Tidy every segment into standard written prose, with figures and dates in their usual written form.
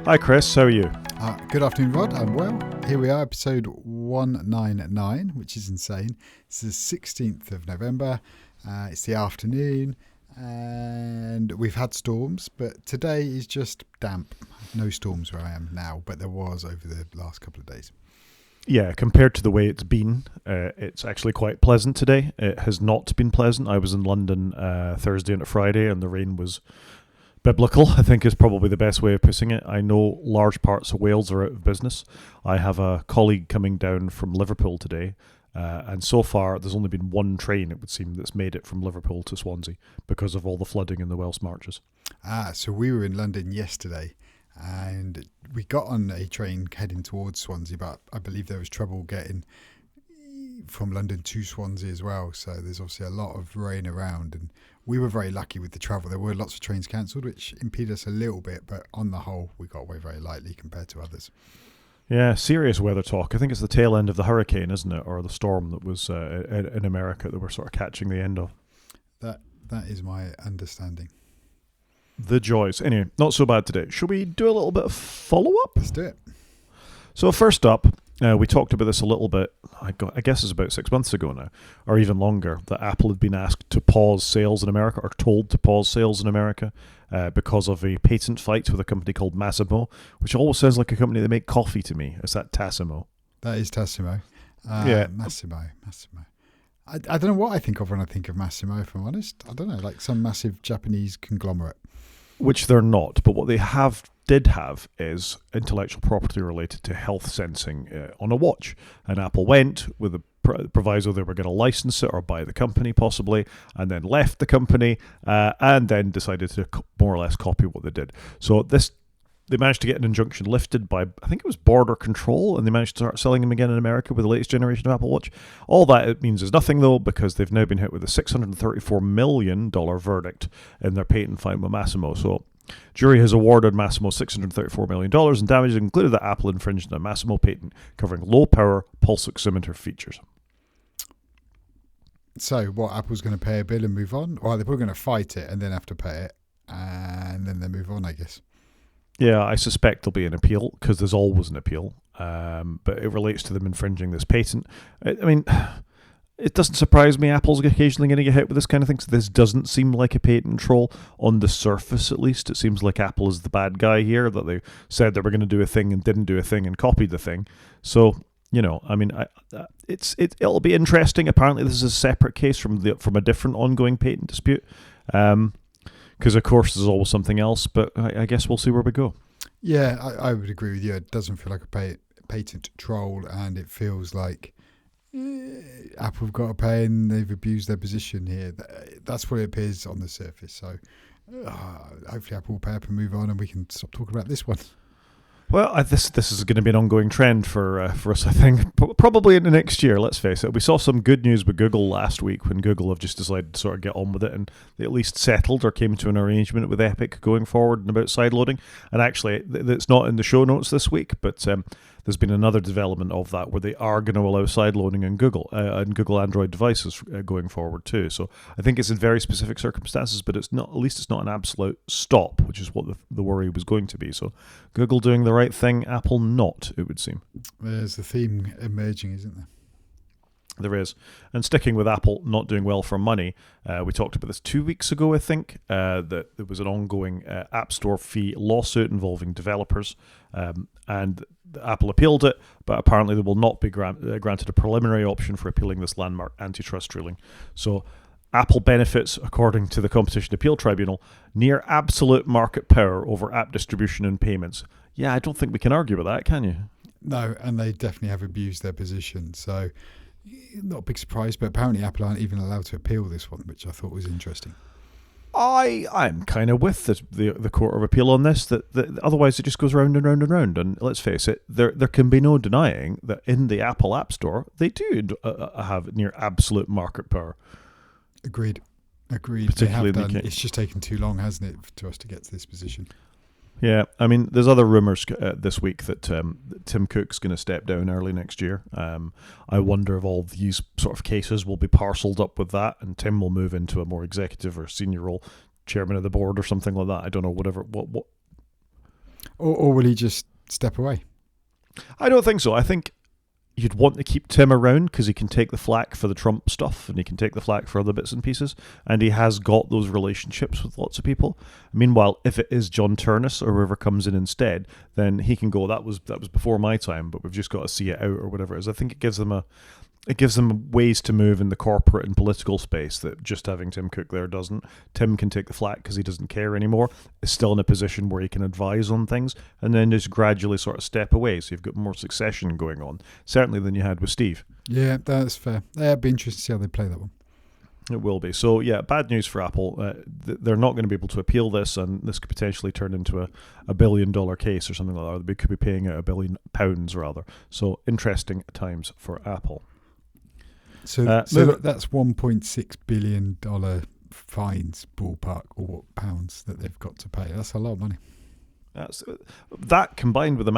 Hi Chris, how are you? Good afternoon, Rod. I'm well. Here we are, episode 199, which is insane. It's the 16th of November. It's the afternoon, and we've had storms, but today is just damp. No storms where I am now, but there was over the last couple of days. Yeah, compared to the way it's been, it's actually quite pleasant today. It has not been pleasant. I was in London Thursday and Friday, and the rain was biblical, I think is probably the best way of putting it. I know large parts of Wales are out of business. I have a colleague coming down from Liverpool today, and so far there's only been one train, it would seem, that's made it from Liverpool to Swansea because of all the flooding in the Welsh marches. So we were in London yesterday, and we got on a train heading towards Swansea, but I believe there was trouble getting from London to Swansea as well. So there's obviously a lot of rain around, and we were very lucky with the travel. There were lots of trains cancelled, which impeded us a little bit, but on the whole, we got away very lightly compared to others. Yeah, serious weather talk. I think it's the tail end of the hurricane, isn't it? Or the storm that was in America that we're sort of catching the end of. That is my understanding. The joys. Anyway, not so bad today. Should we do a little bit of follow-up? Let's do it. So first up, we talked about this a little bit, I guess it's about 6 months ago now, or even longer, that Apple had been asked to pause sales in America, or told to pause sales in America, because of a patent fight with a company called Masimos, which always sounds like a company that make coffee to me. Is that Tassimo? That is Tassimo. Yeah. Massimo. I don't know what I think of when I think of Massimo, if I'm honest. I don't know, like some massive Japanese conglomerate. Which they're not, but what they did have is intellectual property related to health sensing on a watch. And Apple went with a proviso they were going to license it or buy the company possibly, and then left the company and then decided to more or less copy what they did. So they managed to get an injunction lifted by, I think it was Border Control, and they managed to start selling them again in America with the latest generation of Apple Watch. All that it means is nothing, though, because they've now been hit with a $634 million verdict in their patent fight with Massimo. So jury has awarded Massimo $634 million in damages, including that Apple infringed a Massimo patent covering low-power pulse oximeter features. So what, Apple's going to pay a bill and move on? Or they're probably going to fight it and then have to pay it, and then they move on, I guess. Yeah, I suspect there'll be an appeal, because there's always an appeal, but it relates to them infringing this patent. I mean, it doesn't surprise me Apple's occasionally going to get hit with this kind of thing, so this doesn't seem like a patent troll. On the surface, at least, it seems like Apple is the bad guy here, that they said they were going to do a thing and didn't do a thing and copied the thing. So, you know, I mean, it'll be interesting. Apparently, this is a separate case from a different ongoing patent dispute. Because, of course, there's always something else, but I guess we'll see where we go. Yeah, I would agree with you. It doesn't feel like a patent troll, and it feels like Apple have got to pay and they've abused their position here. That's what it appears on the surface. So hopefully Apple will pay up and move on, and we can stop talking about this one. Well, this is going to be an ongoing trend for us, I think, probably in the next year, let's face it. We saw some good news with Google last week when Google have just decided to sort of get on with it, and they at least settled or came to an arrangement with Epic going forward and about sideloading. And actually, it's not in the show notes this week, but there's been another development of that where they are going to allow sideloading on Google Android devices going forward too. So I think it's in very specific circumstances, but it's not. At least it's not an absolute stop, which is what the worry was going to be. So Google doing the right thing, Apple not, it would seem. There's a theme emerging, isn't there? There is. And sticking with Apple not doing well for money, we talked about this 2 weeks ago, I think, that there was an ongoing App Store fee lawsuit involving developers, and Apple appealed it, but apparently they will not be granted a preliminary option for appealing this landmark antitrust ruling. So Apple benefits, according to the Competition Appeal Tribunal, near absolute market power over app distribution and payments. Yeah, I don't think we can argue with that, can you? No, and they definitely have abused their position. So not a big surprise, but apparently Apple aren't even allowed to appeal this one, which I thought was interesting. I'm kind of with the Court of Appeal on this, that otherwise it just goes round and round and round. And let's face it, there can be no denying that in the Apple App Store, they do have near absolute market power. Agreed. Particularly they have done. It's just taken too long, hasn't it, to us to get to this position? Yeah, I mean, there's other rumours this week that Tim Cook's going to step down early next year. I wonder if all these sort of cases will be parcelled up with that, and Tim will move into a more executive or senior role, chairman of the board or something like that. I don't know, whatever. What Or will he just step away? I don't think so. I think you'd want to keep Tim around because he can take the flack for the Trump stuff and he can take the flack for other bits and pieces, and he has got those relationships with lots of people. Meanwhile, if it is John Turnus or whoever comes in instead, then he can go, that was before my time, but we've just got to see it out, or whatever it is. I think it gives them ways to move in the corporate and political space that just having Tim Cook there doesn't. Tim can take the flack because he doesn't care anymore, is still in a position where he can advise on things, and then just gradually sort of step away. So you've got more succession going on, certainly than you had with Steve. Yeah, that's fair. It'd be interesting to see how they play that one. It will be. So yeah, bad news for Apple. They're not going to be able to appeal this, and this could potentially turn into a $1 billion case or something like that. They could be paying out £1 billion rather. So interesting times for Apple. So that's $1.6 billion fines, ballpark, or pounds that they've got to pay. That's a lot of money. That combined with the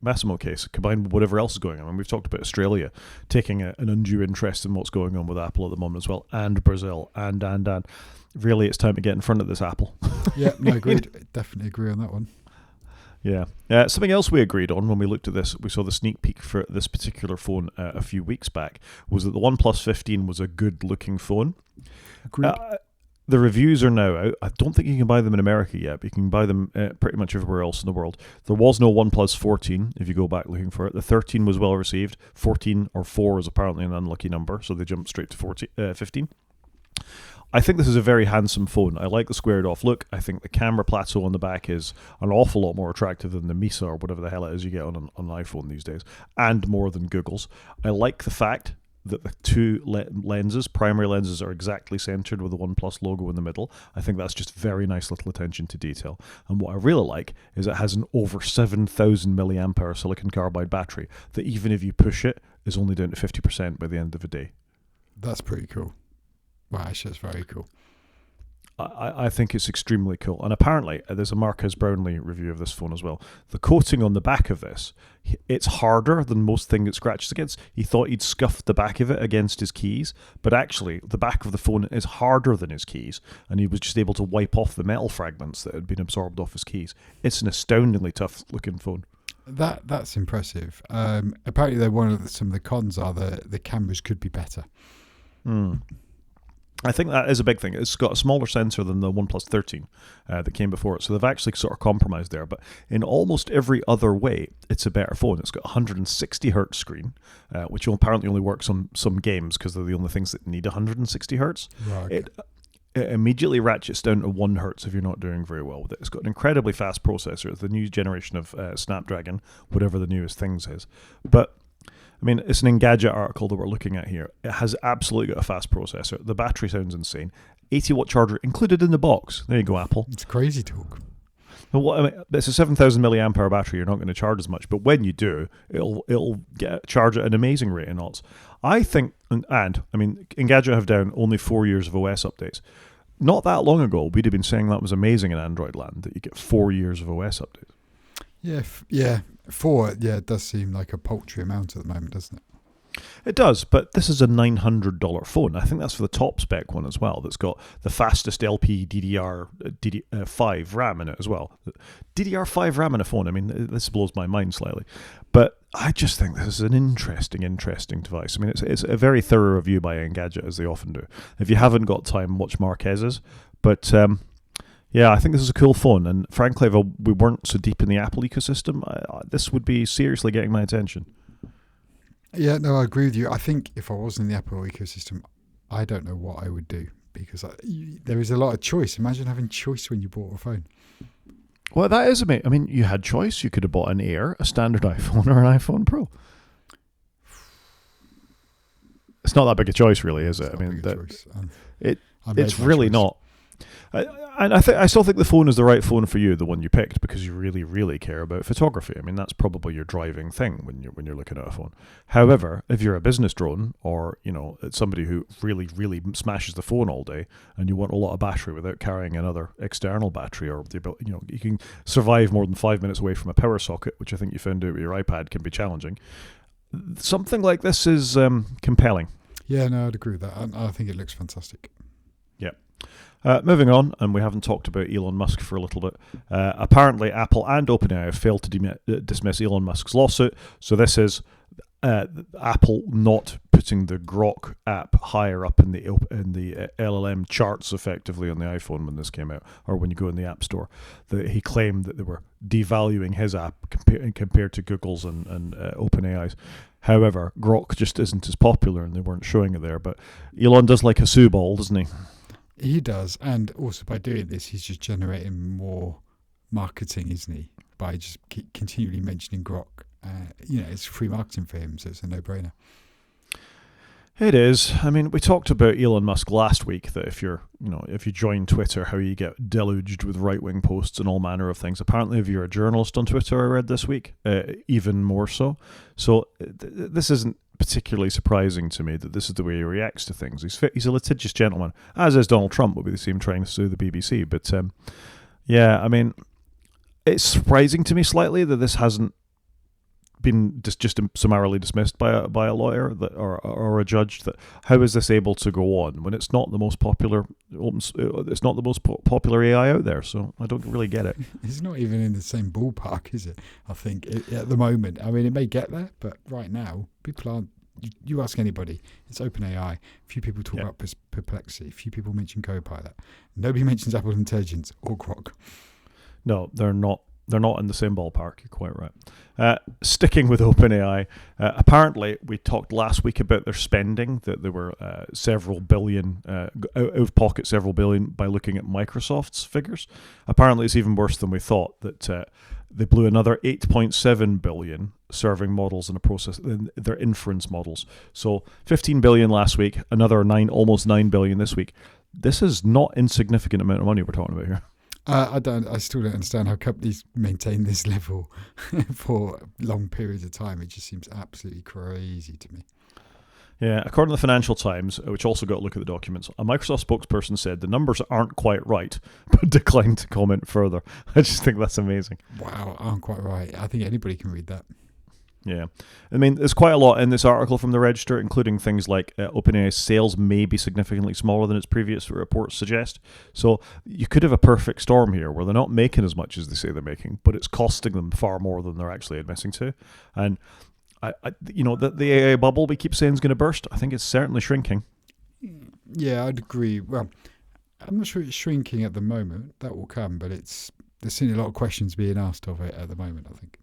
Massimo case, combined with whatever else is going on. I mean, we've talked about Australia taking an undue interest in what's going on with Apple at the moment as well, and Brazil, and really, it's time to get in front of this Apple. Yeah, no, agreed. Definitely agree on that one. Yeah. Something else we agreed on when we looked at this, we saw the sneak peek for this particular phone a few weeks back, was that the OnePlus 15 was a good-looking phone. Agreed. The reviews are now out. I don't think you can buy them in America yet, but you can buy them pretty much everywhere else in the world. There was no OnePlus 14, if you go back looking for it. The 13 was well received. 14 or 4 is apparently an unlucky number, so they jumped straight to 15. I think this is a very handsome phone. I like the squared off look. I think the camera plateau on the back is an awful lot more attractive than the Misa or whatever the hell it is you get on an iPhone these days, and more than Google's. I like the fact that the two primary lenses, are exactly centered with the OnePlus logo in the middle. I think that's just very nice little attention to detail. And what I really like is it has an over 7,000 milliamp hour silicon carbide battery that even if you push it, is only down to 50% by the end of the day. That's pretty cool. Wow, actually, that's very cool. I think it's extremely cool. And apparently, there's a Marquez Brownlee review of this phone as well. The coating on the back of this, it's harder than most things it scratches against. He thought he'd scuffed the back of it against his keys, but actually, the back of the phone is harder than his keys, and he was just able to wipe off the metal fragments that had been absorbed off his keys. It's an astoundingly tough-looking phone. That's impressive. Apparently, some of the cons are the cameras could be better. I think that is a big thing. It's got a smaller sensor than the OnePlus 13 that came before it, so they've actually sort of compromised there. But in almost every other way, it's a better phone. It's got a 160 hertz screen, which apparently only works on some games because they're the only things that need 160 hertz. Right. It immediately ratchets down to 1 hertz if you're not doing very well with it. It's got an incredibly fast processor. It's the new generation of Snapdragon, whatever the newest things is. But I mean, it's an Engadget article that we're looking at here. It has absolutely got a fast processor. The battery sounds insane. 80-watt charger included in the box. There you go, Apple. It's crazy talk. It's a 7,000 milliamp hour battery. You're not going to charge as much, but when you do, it'll charge at an amazing rate of knots. I think, and I mean, Engadget have down only 4 years of OS updates. Not that long ago, we'd have been saying that was amazing in Android land, that you get 4 years of OS updates. Yeah, 4. Yeah, it does seem like a paltry amount at the moment, doesn't it? It does, but this is a $900 phone. I think that's for the top spec one as well. That's got the fastest LP DDR5 RAM in it as well. DDR5 RAM in a phone. I mean, this blows my mind slightly, but I just think this is an interesting device. I mean, it's a very thorough review by Engadget, as they often do. If you haven't got time, watch Marquez's. But yeah, I think this is a cool phone, and frankly, if we weren't so deep in the Apple ecosystem, this would be seriously getting my attention. Yeah, no, I agree with you. I think if I wasn't in the Apple ecosystem, I don't know what I would do, because there is a lot of choice. Imagine having choice when you bought a phone. Well, that is amazing. I mean, you had choice. You could have bought an Air, a standard iPhone, or an iPhone Pro. It's not that big a choice, really, is it? I mean, it's really not. And I still think the phone is the right phone for you, the one you picked, because you really, really care about photography. I mean, that's probably your driving thing when you're looking at a phone. However, if you're a business drone, or it's somebody who really, really smashes the phone all day, and you want a lot of battery without carrying another external battery, or the ability, you can survive more than 5 minutes away from a power socket, which I think you found out with your iPad can be challenging. Something like this is compelling. Yeah, no, I'd agree with that. I think it looks fantastic. Yeah. Moving on, and we haven't talked about Elon Musk for a little bit. Apparently, Apple and OpenAI have failed to dismiss Elon Musk's lawsuit. So this is Apple not putting the Grok app higher up in the LLM charts effectively on the iPhone when this came out, or when you go in the App Store. He claimed that they were devaluing his app compared to Google's and OpenAI's. However, Grok just isn't as popular, and they weren't showing it there. But Elon does like a Sue ball, doesn't he? He does, and also by doing this, he's just generating more marketing, isn't he? By just continually mentioning Grok. It's free marketing for him, so it's a no-brainer. It is. I mean, we talked about Elon Musk last week, that if you join Twitter, how you get deluged with right-wing posts and all manner of things. Apparently, if you're a journalist on Twitter, I read this week, even more so. So this isn't particularly surprising to me that this is the way he reacts to things. He's a litigious gentleman, as is Donald Trump. Would be the same trying to sue the BBC. But yeah, I mean, it's surprising to me slightly that this hasn't been just summarily dismissed by a lawyer or a judge. That how is this able to go on when it's not the most popular popular AI out there? So I don't really get it. It's not even in the same ballpark, is it? I think at the moment. I mean, it may get there, but right now, people aren't. You ask anybody, it's OpenAI. Few people talk about Perplexity. Few people mention Copilot. Nobody mentions Apple Intelligence or Grok. No, they're not. They're not in the same ballpark. You're quite right. Sticking with OpenAI, apparently we talked last week about their spending, that they were several billion, out of pocket several billion by looking at Microsoft's figures. Apparently it's even worse than we thought, that they blew another 8.7 billion serving models in a process, in their inference models. So 15 billion last week, another almost 9 billion this week. This is not insignificant amount of money we're talking about here. I still don't understand how companies maintain this level for long periods of time. It just seems absolutely crazy to me. Yeah, according to the Financial Times, which also got a look at the documents, a Microsoft spokesperson said the numbers aren't quite right, but declined to comment further. I just think that's amazing. Wow, aren't quite right. I think anybody can read that. Yeah. I mean, there's quite a lot in this article from the Register, including things like OpenAI's sales may be significantly smaller than its previous reports suggest. So you could have a perfect storm here where they're not making as much as they say they're making, but it's costing them far more than they're actually admitting to. And, the AI bubble we keep saying is going to burst, I think it's certainly shrinking. Yeah, I'd agree. Well, I'm not sure it's shrinking at the moment. That will come, but there's certainly a lot of questions being asked of it at the moment, I think.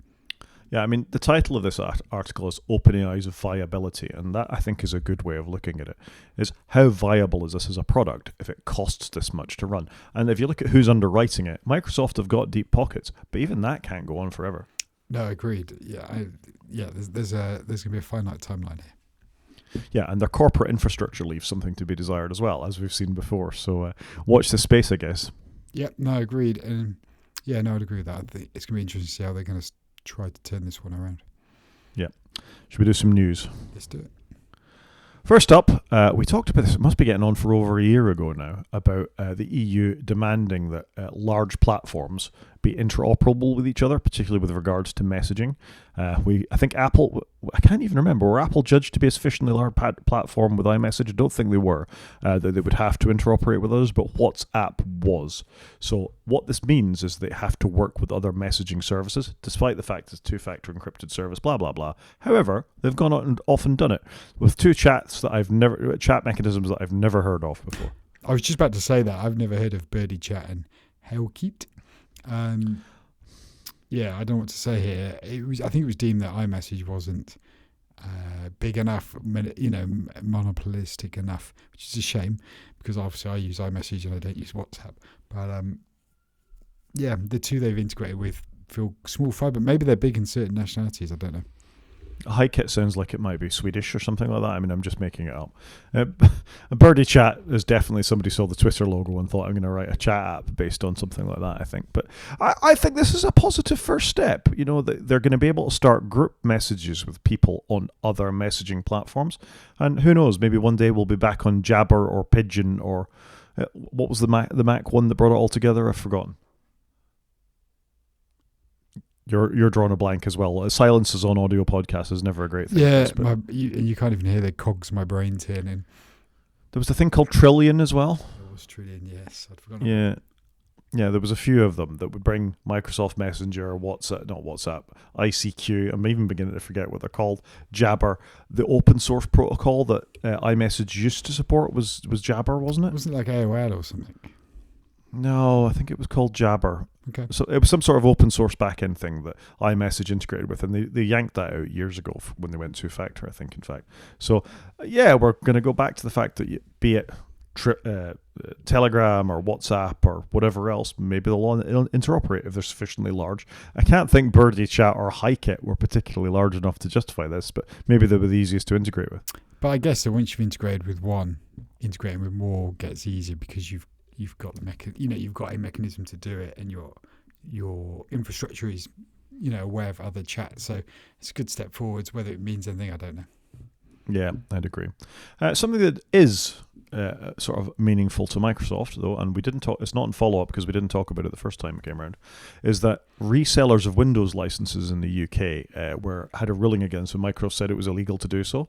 Yeah, I mean, the title of this article is OpenAI's Viability, and that, I think, is a good way of looking at it, is how viable is this as a product if it costs this much to run? And if you look at who's underwriting it, Microsoft have got deep pockets, but even that can't go on forever. No, agreed. Yeah, there's going to be a finite timeline here. Yeah, and their corporate infrastructure leaves something to be desired as well, as we've seen before. So watch this space, I guess. Yeah, no, agreed. And I'd agree with that. I think it's going to be interesting to see how they're going to try to turn this one around. Yeah. Should we do some news? Let's do it. First up, we talked about this, it must be getting on for over a year ago now, about the EU demanding that large platforms be interoperable with each other, particularly with regards to messaging. I think Apple, I can't even remember, were Apple judged to be a sufficiently large platform with iMessage? I don't think they were, that they would have to interoperate with others, but WhatsApp was. So what this means is they have to work with other messaging services, despite the fact it's a two-factor encrypted service, blah, blah, blah. However, they've gone out and often done it with chat mechanisms that I've never heard of before. I was just about to say that. I've never heard of Birdie Chat and Hellkeep. I don't know what to say here. I think it was deemed that iMessage wasn't big enough, monopolistic enough, which is a shame because obviously I use iMessage and I don't use WhatsApp. But the two they've integrated with feel small fry, but maybe they're big in certain nationalities. I don't know. HiKit sounds like it might be Swedish or something like that. I mean, I'm just making it up. A Birdie Chat is definitely somebody saw the Twitter logo and thought, I'm going to write a chat app based on something like that, I think. But I think this is a positive first step. You know, they're going to be able to start group messages with people on other messaging platforms. And who knows, maybe one day we'll be back on Jabber or Pigeon or what was the Mac one that brought it all together? I've forgotten. You're drawing a blank as well. Silences on audio podcasts is never a great thing. Yeah, you can't even hear the cogs my brain turning. There was a thing called Trillion as well. There Australian, yes. I'd forgotten. Yeah. Yeah, there was a few of them that would bring Microsoft Messenger, not WhatsApp, ICQ. I'm even beginning to forget what they're called. Jabber, the open source protocol that iMessage used to support was Jabber, wasn't it? Wasn't it like AOL or something? No, I think it was called Jabber. Okay. So it was some sort of open source backend thing that iMessage integrated with, and they yanked that out years ago when they went two-factor, I think, in fact. So, yeah, we're going to go back to the fact that be it Telegram or WhatsApp or whatever else, maybe they'll interoperate if they're sufficiently large. I can't think Birdie Chat or HiKit were particularly large enough to justify this, but maybe they were the easiest to integrate with. But I guess that once you've integrated with one, integrating with more gets easier because you've got you've got a mechanism to do it, and your infrastructure is aware of other chats. So it's a good step forwards. Whether it means anything, I don't know. Yeah, I'd agree. Something that is sort of meaningful to Microsoft, though, and we didn't talk. It's not in follow-up because we didn't talk about it the first time it came around. Is that resellers of Windows licenses in the UK had a ruling against, so Microsoft said it was illegal to do so.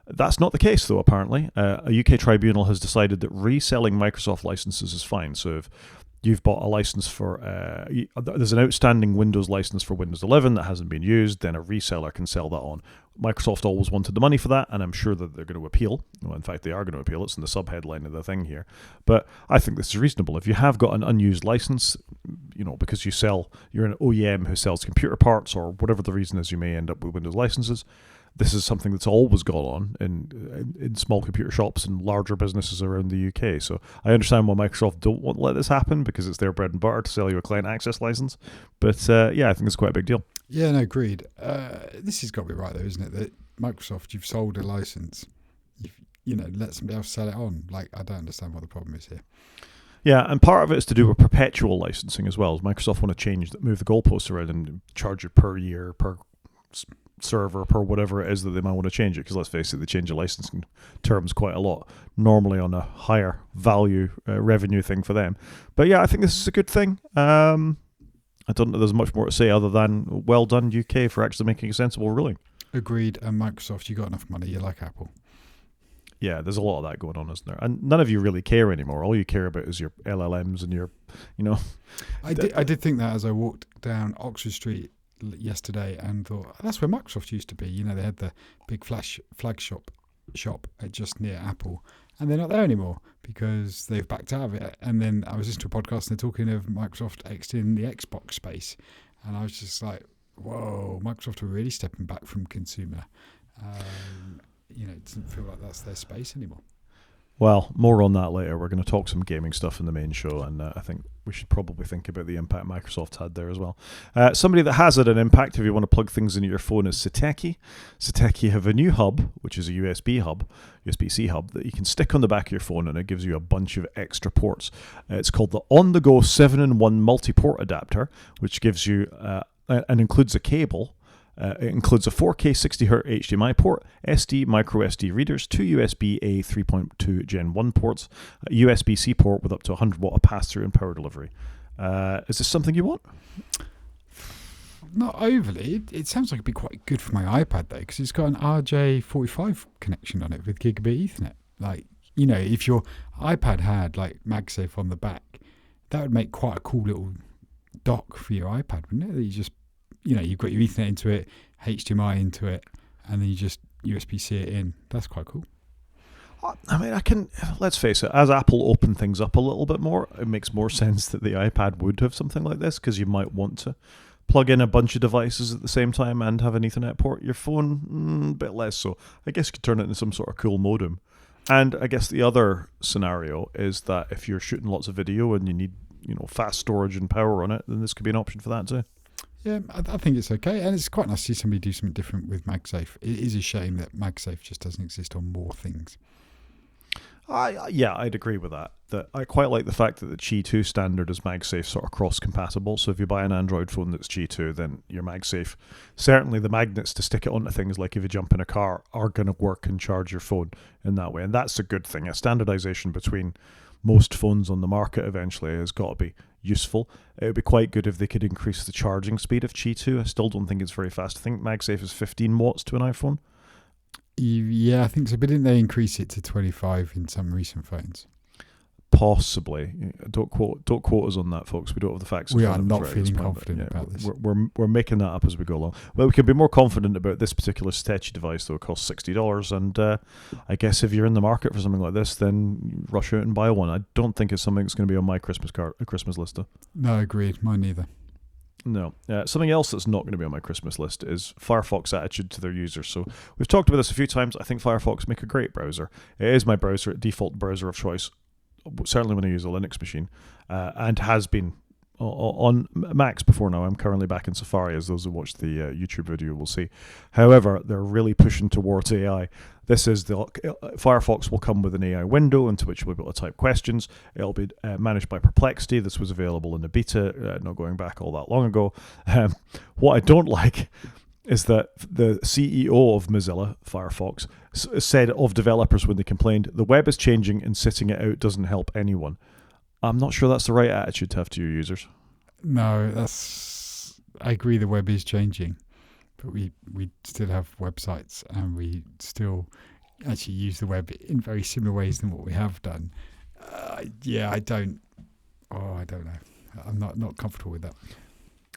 That's not the case, though. Apparently, a UK tribunal has decided that reselling Microsoft licenses is fine. So if you've bought a license for, there's an outstanding Windows license for Windows 11 that hasn't been used, then a reseller can sell that on. Microsoft always wanted the money for that, and I'm sure that they're going to appeal. Well, in fact, they are going to appeal. It's in the subheadline of the thing here. But I think this is reasonable. If you have got an unused license, because you're an OEM who sells computer parts or whatever the reason is, you may end up with Windows licenses. This is something that's always gone on in small computer shops and larger businesses around the UK. So I understand why Microsoft don't want to let this happen because it's their bread and butter to sell you a client access license. But yeah, I think it's quite a big deal. Yeah, no, agreed. This has got to be right though, isn't it? That Microsoft, you've sold a license, let somebody else sell it on. Like, I don't understand what the problem is here. Yeah, and part of it is to do with perpetual licensing as well. As Microsoft want to move the goalposts around and charge you per year, per server, per whatever it is that they might want to change it, because let's face it, they change the licensing terms quite a lot, normally on a higher value revenue thing for them. But yeah, I think this is a good thing. I don't know there's much more to say other than well done UK for actually making a sensible ruling. Agreed. And Microsoft, you got enough money, you're like Apple. Yeah, there's a lot of that going on, isn't there? And none of you really care anymore. All you care about is your LLMs and your, I did think that as I walked down Oxford Street yesterday and thought, that's where Microsoft used to be. They had the big flagship shop just near Apple, and they're not there anymore because they've backed out of it. And then I was listening to a podcast and they're talking of Microsoft exiting the Xbox space, and I was just like, whoa, Microsoft are really stepping back from consumer. It doesn't feel like that's their space anymore. Well, more on that later. We're going to talk some gaming stuff in the main show, and I think we should probably think about the impact Microsoft had there as well. Somebody that has had an impact, if you want to plug things into your phone, is Seteki. Seteki have a new hub, which is a USB-C hub, that you can stick on the back of your phone, and it gives you a bunch of extra ports. It's called the On-the-Go 7-in-1 multi-port adapter, which gives you and includes a cable. It includes a 4K 60Hz HDMI port, SD, micro SD readers, two USB-A 3.2 Gen 1 ports, a USB-C port with up to 100 watt of pass-through and power delivery. Is this something you want? Not overly. It sounds like it'd be quite good for my iPad though, because it's got an RJ45 connection on it with gigabit Ethernet. Like, if your iPad had like MagSafe on the back, that would make quite a cool little dock for your iPad, wouldn't it? That you just you've got your Ethernet into it, HDMI into it, and then you just USB-C it in. That's quite cool. I mean, let's face it, as Apple open things up a little bit more, it makes more sense that the iPad would have something like this, because you might want to plug in a bunch of devices at the same time and have an Ethernet port. Your phone, a bit less so. I guess you could turn it into some sort of cool modem. And I guess the other scenario is that if you're shooting lots of video and you need, fast storage and power on it, then this could be an option for that too. Yeah, I think it's okay, and it's quite nice to see somebody do something different with MagSafe. It is a shame that MagSafe just doesn't exist on more things. I'd agree with that. That I quite like the fact that the Qi 2 standard is MagSafe sort of cross-compatible. So if you buy an Android phone that's Qi 2, then your MagSafe, certainly the magnets to stick it onto things like if you jump in a car, are going to work and charge your phone in that way. And that's a good thing. A standardization between most phones on the market eventually has got to be useful. It would be quite good if they could increase the charging speed of Qi 2. I still don't think it's very fast. I think MagSafe is 15 watts to an iPhone. Yeah, I think so. But didn't they increase it to 25 in some recent phones? Possibly. Don't quote us on that, folks. We don't have the facts. We are not feeling confident about this. We're making that up as we go along. Well, we can be more confident about this particular sketchy device, though. It costs $60, and I guess if you're in the market for something like this, then rush out and buy one. I don't think it's something that's going to be on my Christmas list, though. No, agreed. Mine neither. No. Something else that's not going to be on my Christmas list is Firefox attitude to their users. So we've talked about this a few times. I think Firefox make a great browser. It is my default browser of choice, certainly when I use a Linux machine, and has been on Macs before now. I'm currently back in Safari, as those who watch the YouTube video will see. However, they're really pushing towards AI. This is Firefox will come with an AI window into which we'll be able to type questions. It'll be managed by Perplexity. This was available in the beta, not going back all that long ago. What I don't like is that the CEO of Mozilla Firefox said of developers when they complained, the web is changing and sitting it out doesn't help anyone. I'm not sure that's the right attitude to have to your users. No, I agree the web is changing, but we still have websites and we still actually use the web in very similar ways than what we have done. I don't know. I'm not comfortable with that.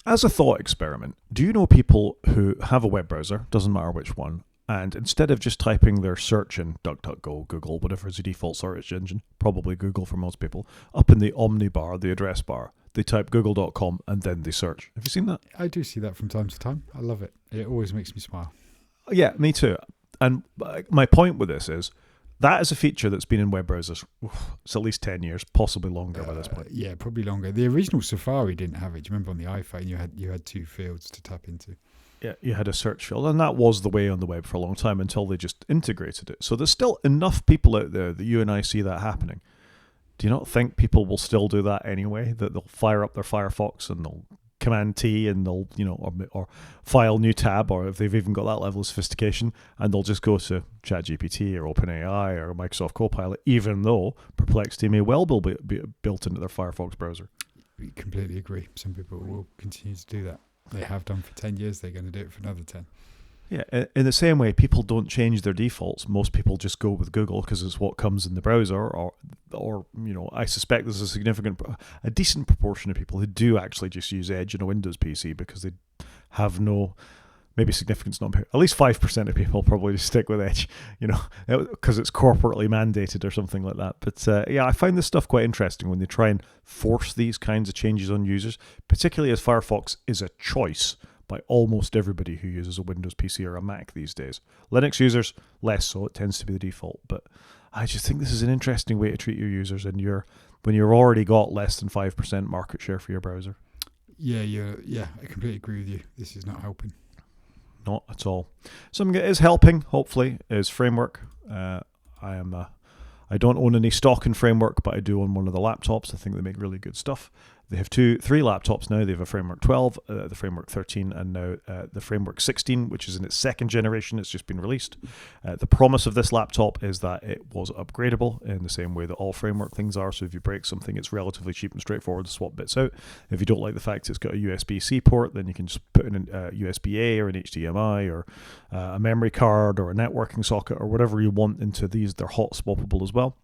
As a thought experiment, do you know people who have a web browser, doesn't matter which one, and instead of just typing their search in DuckDuckGo, Google, whatever is the default search engine, probably Google for most people, up in the Omni bar, the address bar, they type google.com and then they search. Have you seen that? I do see that from time to time. I love it. It always makes me smile. Yeah, me too. And my point with this is, that is a feature that's been in web browsers. It's at least 10 years, possibly longer by this point. Yeah, probably longer. The original Safari didn't have it. Do you remember on the iPhone you had two fields to tap into? Yeah, you had a search field, and that was the way on the web for a long time until they just integrated it. So there's still enough people out there that you and I see that happening. Do you not think people will still do that anyway? That they'll fire up their Firefox and they'll Command T and they'll, or file new tab, or if they've even got that level of sophistication, and they'll just go to ChatGPT or OpenAI or Microsoft Copilot, even though Perplexity may well be built into their Firefox browser. We completely agree. Some people will continue to do that. They have done for 10 years. They're going to do it for another 10. Yeah, in the same way, people don't change their defaults. Most people just go with Google because it's what comes in the browser, or I suspect there's a decent proportion of people who do actually just use Edge in a Windows PC because they have maybe significance not. At least 5% of people probably just stick with Edge, because it's corporately mandated or something like that. But I find this stuff quite interesting when they try and force these kinds of changes on users, particularly as Firefox is a choice by almost everybody who uses a Windows PC or a Mac these days. Linux users, less so. It tends to be the default. But I just think this is an interesting way to treat your users when you've already got less than 5% market share for your browser. Yeah, I completely agree with you. This is not helping. Not at all. Something that is helping, hopefully, is Framework. I don't own any stock in Framework, but I do own one of the laptops. I think they make really good stuff. They have three laptops now. They have a Framework 12, the Framework 13, and now the Framework 16, which is in its second generation. It's just been released. The promise of this laptop is that it was upgradable in the same way that all Framework things are. So if you break something, it's relatively cheap and straightforward to swap bits out. If you don't like the fact it's got a USB-C port, then you can just put in a USB-A or an HDMI or a memory card or a networking socket or whatever you want into these. They're hot swappable as well.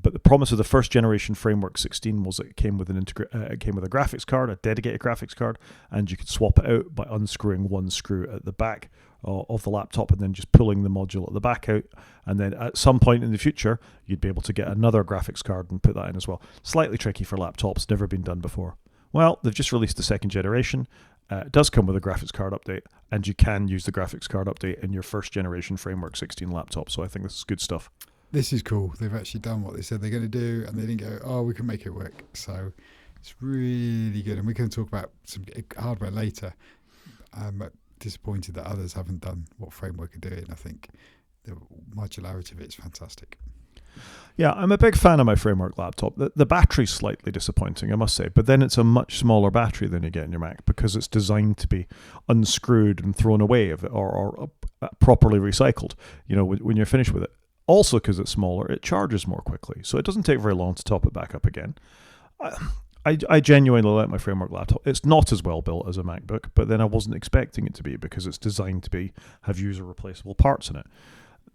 But the promise of the first generation Framework 16 was it came with a graphics card, a dedicated graphics card, and you could swap it out by unscrewing one screw at the back of the laptop and then just pulling the module at the back out. And then at some point in the future, you'd be able to get another graphics card and put that in as well. Slightly tricky for laptops, never been done before. Well, they've just released the second generation. It does come with a graphics card update, and you can use the graphics card update in your first generation Framework 16 laptop. So I think this is good stuff. This is cool. They've actually done what they said they're going to do, and they didn't go, oh, we can make it work. So it's really good. And we can talk about some hardware later. I'm disappointed that others haven't done what Framework are doing. I think the modularity of it is fantastic. Yeah, I'm a big fan of my Framework laptop. The battery's slightly disappointing, I must say, but then it's a much smaller battery than you get in your Mac because it's designed to be unscrewed and thrown away or properly recycled, when you're finished with it. Also, because it's smaller, it charges more quickly, so it doesn't take very long to top it back up again. I genuinely like my Framework laptop. It's not as well built as a MacBook, but then I wasn't expecting it to be because it's designed to have user replaceable parts in it.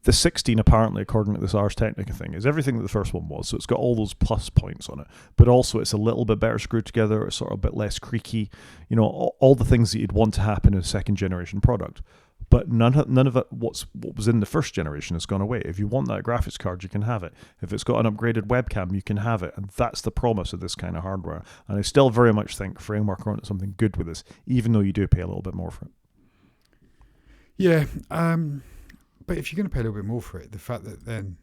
the 16, apparently, according to this Ars Technica thing, is everything that the first one was. So it's got all those plus points on it, but also it's a little bit better screwed together. It's sort of a bit less creaky. You know, all the things that you'd want to happen in a second generation product. But none of it, what was in the first generation has gone away. If you want that graphics card, you can have it. If it's got an upgraded webcam, you can have it. And that's the promise of this kind of hardware. And I still very much think Framework are onto something good with this, even though you do pay a little bit more for it. Yeah, but if you're going to pay a little bit more for it, the fact that then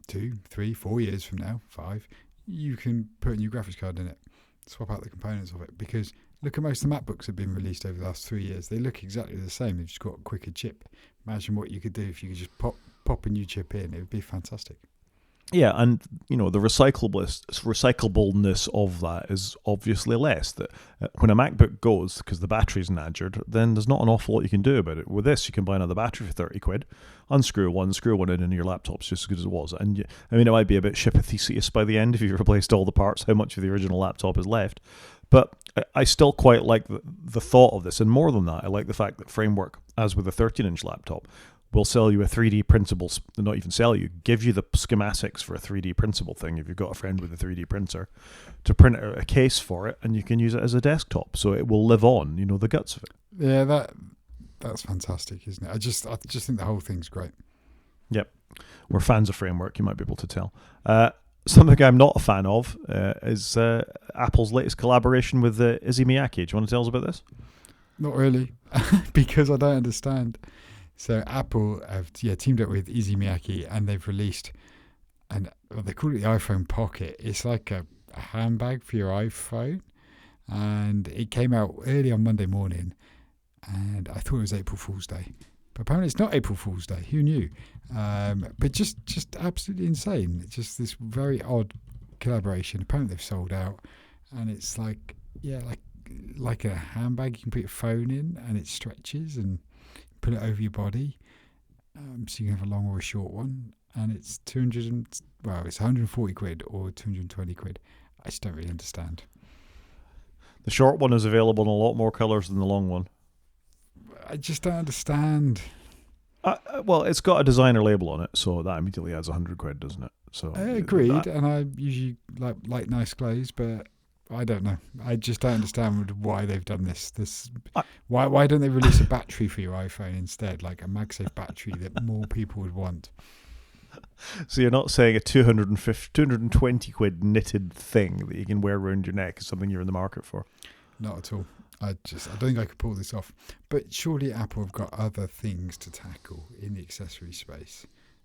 2, 3, 4 years from now, 5, you can put a new graphics card in it, swap out the components of it. Because look at most of the MacBooks that have been released over the last 3 years. They look exactly the same. They've just got a quicker chip. Imagine what you could do if you could just pop a new chip in. It would be fantastic. Yeah, and you know the recyclableness of that is obviously less. That when a MacBook goes because the battery's knackered, then there's not an awful lot you can do about it. With this, you can buy another battery for £30, unscrew one, screw one in, and your laptop's just as good as it was. And I mean, it might be a bit ship of Theseus by the end if you've replaced all the parts. How much of the original laptop is left? But I still quite like the thought of this, and more than that, I like the fact that Framework, as with a 13-inch laptop, will sell you a 3D printable, not even sell you, give you the schematics for a 3D printable thing if you've got a friend with a 3D printer, to print out a case for it, and you can use it as a desktop, so it will live on, you know, the guts of it. Yeah, that's fantastic, isn't it? I just think the whole thing's great. Yep. We're fans of Framework, you might be able to tell. Something I'm not a fan of is Apple's latest collaboration with Izzy Miyake. Do you want to tell us about this? Not really, because I don't understand. So Apple have teamed up with Izzy Miyake, and they've released, they call it the iPhone Pocket. It's like a handbag for your iPhone, and it came out early on Monday morning, and I thought it was April Fool's Day. But apparently it's not April Fool's Day. Who knew? But just absolutely insane. It's just this very odd collaboration. Apparently they've sold out, and it's like a handbag you can put your phone in, and it stretches and put it over your body, so you can have a long or a short one. And it's it's 140 quid or 220 quid. I just don't really understand. The short one is available in a lot more colours than the long one. I just don't understand. Well, it's got a designer label on it, so that immediately adds 100 quid, doesn't it? So agreed, and I usually like nice clothes, but I don't know. I just don't understand why they've done this. Why don't they release a battery for your iPhone instead, like a MagSafe battery that more people would want? So you're not saying a 220 quid knitted thing that you can wear around your neck is something you're in the market for? Not at all. I don't think I could pull this off. But surely Apple have got other things to tackle in the accessory space.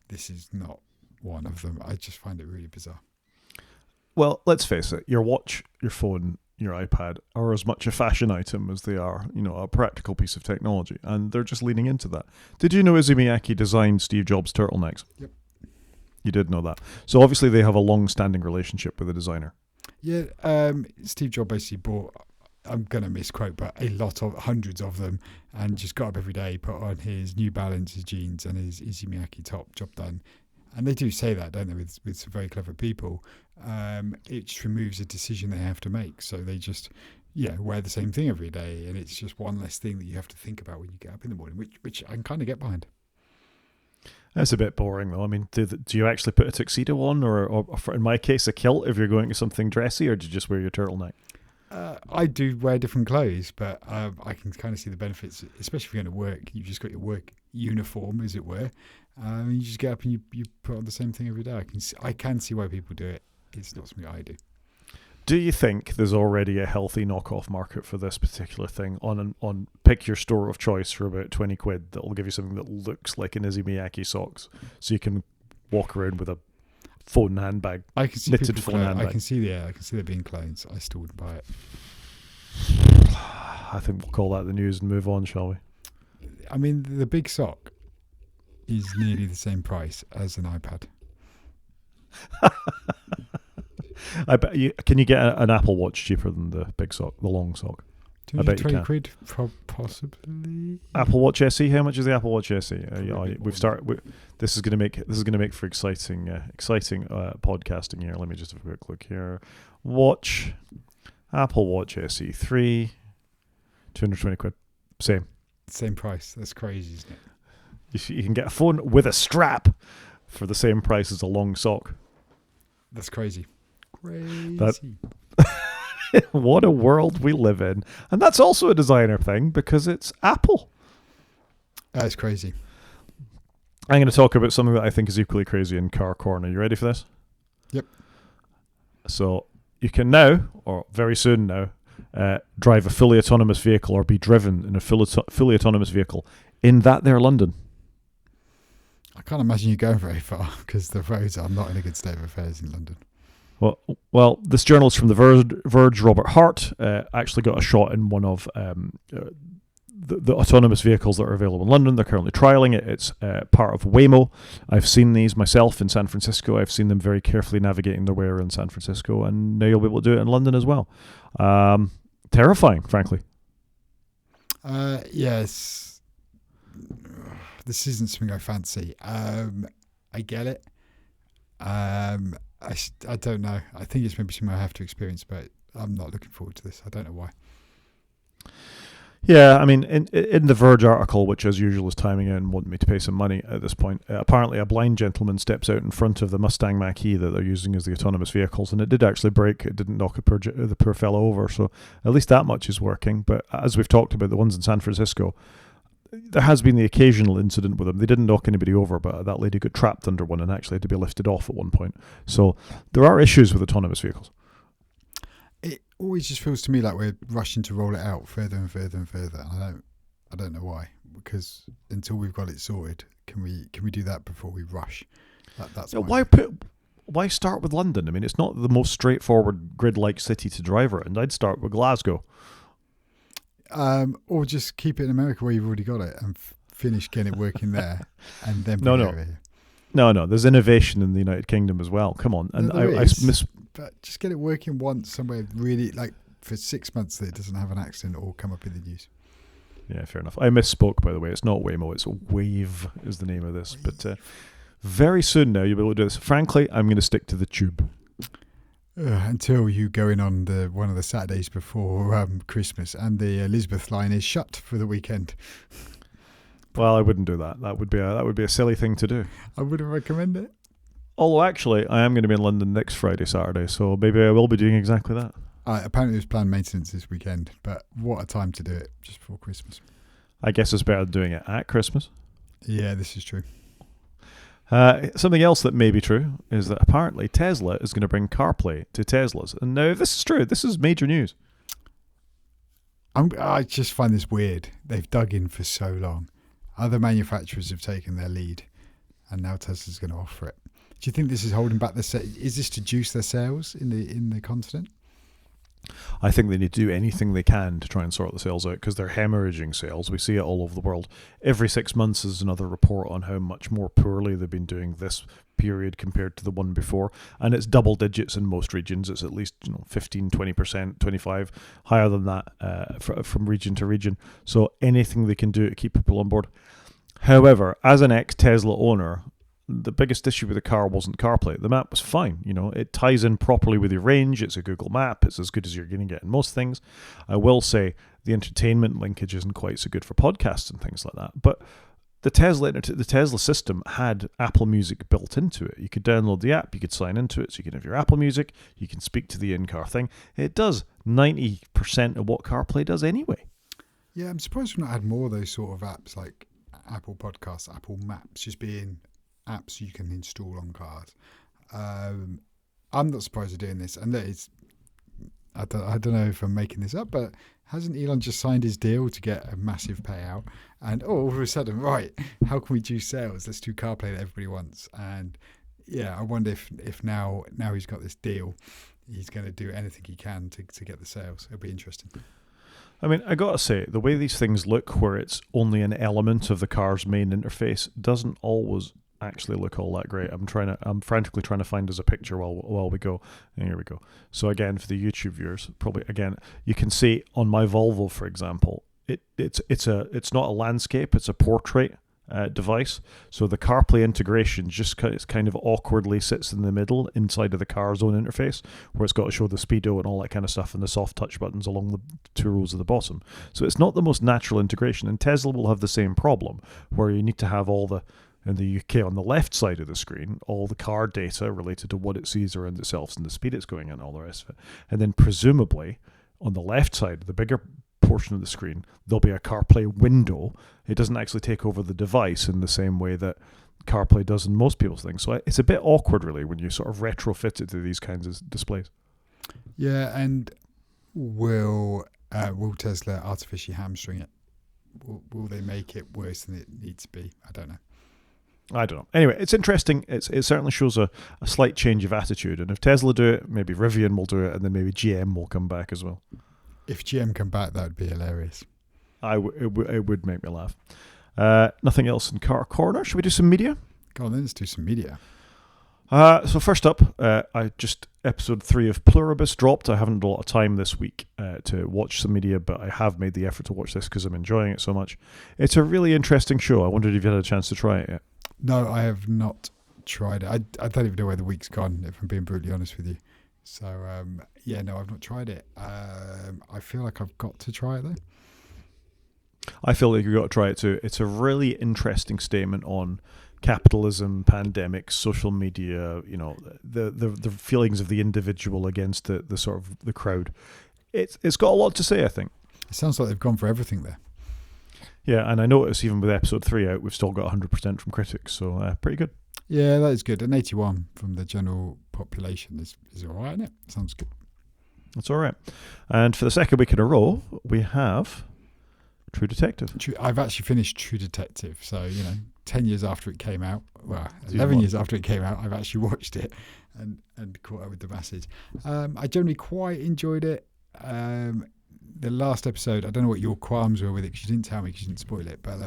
This is not one of them. I just find it really bizarre. Well, let's face it. Your watch, your phone, your iPad are as much a fashion item as they are, you know, a practical piece of technology. And they're just leaning into that. Did you know Izzy Miyake designed Steve Jobs' turtlenecks? Yep. You did know that. So obviously they have a long-standing relationship with the designer. Yeah. Steve Jobs basically bought, I'm going to misquote, but hundreds of them, and just got up every day, put on his New Balance, his jeans, and his Izzy Miyake top, job done. And they do say that, don't they, with some very clever people. It just removes a decision they have to make. So they just, wear the same thing every day, and it's just one less thing that you have to think about when you get up in the morning, which I can kind of get behind. That's a bit boring, though. I mean, do you actually put a tuxedo on, or in my case, a kilt if you're going to something dressy, or do you just wear your turtleneck? I do wear different clothes, but I can kind of see the benefits, especially if you're going to work. You've just got your work uniform, as it were. You just get up and you put on the same thing every day. I can see why people do it. It's not something I do. Do you think there's already a healthy knockoff market for this particular thing on pick your store of choice for about 20 quid that will give you something that looks like an Izzy Miyake socks, so you can walk around with a phone handbag, I can see knitted phone handbag? I can see there being clones. I still wouldn't buy it. I think we'll call that the news and move on, shall we? I mean, the big sock is nearly the same price as an iPad. I bet you. Can you get an Apple Watch cheaper than the big sock, the long sock? I bet you can. 20 quid, possibly. Apple Watch SE. How much is the Apple Watch SE? We've started. This is going to make for exciting podcasting here. Let me just have a quick look here. Apple Watch SE 3, 220 quid. Same Price. That's crazy, isn't it? You can get a phone with a strap for the same price as a long sock. That's crazy. What a world we live in. And that's also a designer thing because it's Apple. That's crazy. I'm going to talk about something that I think is equally crazy in Car Corner. You ready for this? Yep. So you can now, or very soon now, drive a fully autonomous vehicle or be driven in a fully autonomous vehicle in that there London. I can't imagine you going very far because the roads are not in a good state of affairs in London. Well, this journalist from the Verge, Robert Hart, actually got a shot in one of the autonomous vehicles that are available in London. They're currently trialling it. It's part of Waymo. I've seen these myself in San Francisco. I've seen them very carefully navigating their way around San Francisco, and now you'll be able to do it in London as well. Terrifying, frankly. Yes. This isn't something I fancy. I get it. I don't know. I think it's maybe something I have to experience, but I'm not looking forward to this. I don't know why. Yeah, I mean, in the Verge article, which as usual is timing in and wanting me to pay some money at this point, apparently a blind gentleman steps out in front of the Mustang Mach-E that they're using as the autonomous vehicles, and it did actually break. It didn't knock the poor fellow over, so at least that much is working. But as we've talked about, the ones in San Francisco, there has been the occasional incident with them. They didn't knock anybody over, but that lady got trapped under one and actually had to be lifted off at one point. So there are issues with autonomous vehicles. It always just feels to me like we're rushing to roll it out further and further and further. I don't know why, because until we've got it sorted, can we do that before we rush? That's why start with London? I mean, it's not the most straightforward grid-like city to drive around. I'd start with Glasgow. Or just keep it in America where you've already got it and finish getting it working there, and then bring it over here. No. There's innovation in the United Kingdom as well. Come on, and but just get it working once somewhere really, like for 6 months that it doesn't have an accident or come up in the news. Yeah, fair enough. I misspoke, by the way. It's not Waymo. It's Wave is the name of this. But very soon now you'll be able to do this. Frankly, I'm going to stick to the tube. Until you go in on one of the Saturdays before Christmas and the Elizabeth line is shut for the weekend. Well, I wouldn't do that. That would be a silly thing to do. I wouldn't recommend it. Although, actually, I am going to be in London next Friday, Saturday, so maybe I will be doing exactly that. Apparently, there's planned maintenance this weekend, but what a time to do it just before Christmas. I guess it's better than doing it at Christmas. Yeah, this is true. Something else that may be true is that apparently Tesla is going to bring CarPlay to Teslas. And now, if this is true, this is major news. I just find this weird. They've dug in for so long. Other manufacturers have taken their lead, and now Tesla's going to offer it. Do you think this is holding back is this to juice their sales in the continent? I think they need to do anything they can to try and sort the sales out because they're hemorrhaging sales. We see it all over the world. Every 6 months is another report on how much more poorly they've been doing this period compared to the one before. And it's double digits in most regions. It's at least 15, 20%, 25%, higher than that from region to region. So anything they can do to keep people on board. However, as an ex-Tesla owner, the biggest issue with the car wasn't CarPlay. The map was fine. It ties in properly with your range. It's a Google map. It's as good as you're going to get in most things. I will say the entertainment linkage isn't quite so good for podcasts and things like that. But the Tesla system had Apple Music built into it. You could download the app. You could sign into it. So you can have your Apple Music. You can speak to the in-car thing. It does 90% of what CarPlay does anyway. Yeah, I'm surprised we've not had more of those sort of apps like Apple Podcasts, Apple Maps, just being apps you can install on cars. I'm not surprised they're doing this, and I don't know if I'm making this up, but hasn't Elon just signed his deal to get a massive payout? And all of a sudden, right, how can we juice sales? Let's do CarPlay that everybody wants. And yeah, I wonder if now he's got this deal, he's going to do anything he can to get the sales. It'll be interesting. I mean, I gotta say, the way these things look, where it's only an element of the car's main interface, doesn't always actually look all that great. I'm frantically trying to find us a picture while we go. And here we go. So again, for the YouTube viewers, probably again, you can see on my Volvo, for example, it's not a landscape, it's a portrait device. So the CarPlay integration just kind of awkwardly sits in the middle inside of the car's own interface, where it's got to show the speedo and all that kind of stuff and the soft touch buttons along the two rows at the bottom. So it's not the most natural integration, and Tesla will have the same problem, where you need to have all the, in the UK on the left side of the screen, all the car data related to what it sees around itself and the speed it's going at and all the rest of it. And then presumably on the left side, the bigger portion of the screen, there'll be a CarPlay window. It doesn't actually take over the device in the same way that CarPlay does in most people's things. So it's a bit awkward, really, when you sort of retrofit it to these kinds of displays. Yeah, and will Tesla artificially hamstring it? Will they make it worse than it needs to be? I don't know. Anyway, it's interesting. It certainly shows a slight change of attitude. And if Tesla do it, maybe Rivian will do it, and then maybe GM will come back as well. If GM come back, that would be hilarious. It would make me laugh. Nothing else in Car Corner. Should we do some media? Go on then, let's do some media. So first up, episode 3 of Pluribus dropped. I haven't had a lot of time this week to watch some media, but I have made the effort to watch this because I'm enjoying it so much. It's a really interesting show. I wondered if you had a chance to try it yet. No, I have not tried it. I don't even know where the week's gone, if I'm being brutally honest with you. So, no, I've not tried it. I feel like I've got to try it, though. I feel like you've got to try it too. It's a really interesting statement on capitalism, pandemics, social media, the feelings of the individual against the sort of the crowd. It's got a lot to say, I think. It sounds like they've gone for everything there. Yeah, and I notice even with episode 3 out, we've still got 100% from critics, so pretty good. Yeah, that is good. And 81 from the general population is all right, isn't it? Sounds good. That's all right. And for the second week in a row, we have True Detective. I've actually finished True Detective. So, 10 years after it came out, 11 years after it came out, I've actually watched it and caught up with the masses. I generally quite enjoyed it. The last episode, I don't know what your qualms were with it because you didn't tell me because you didn't spoil it, but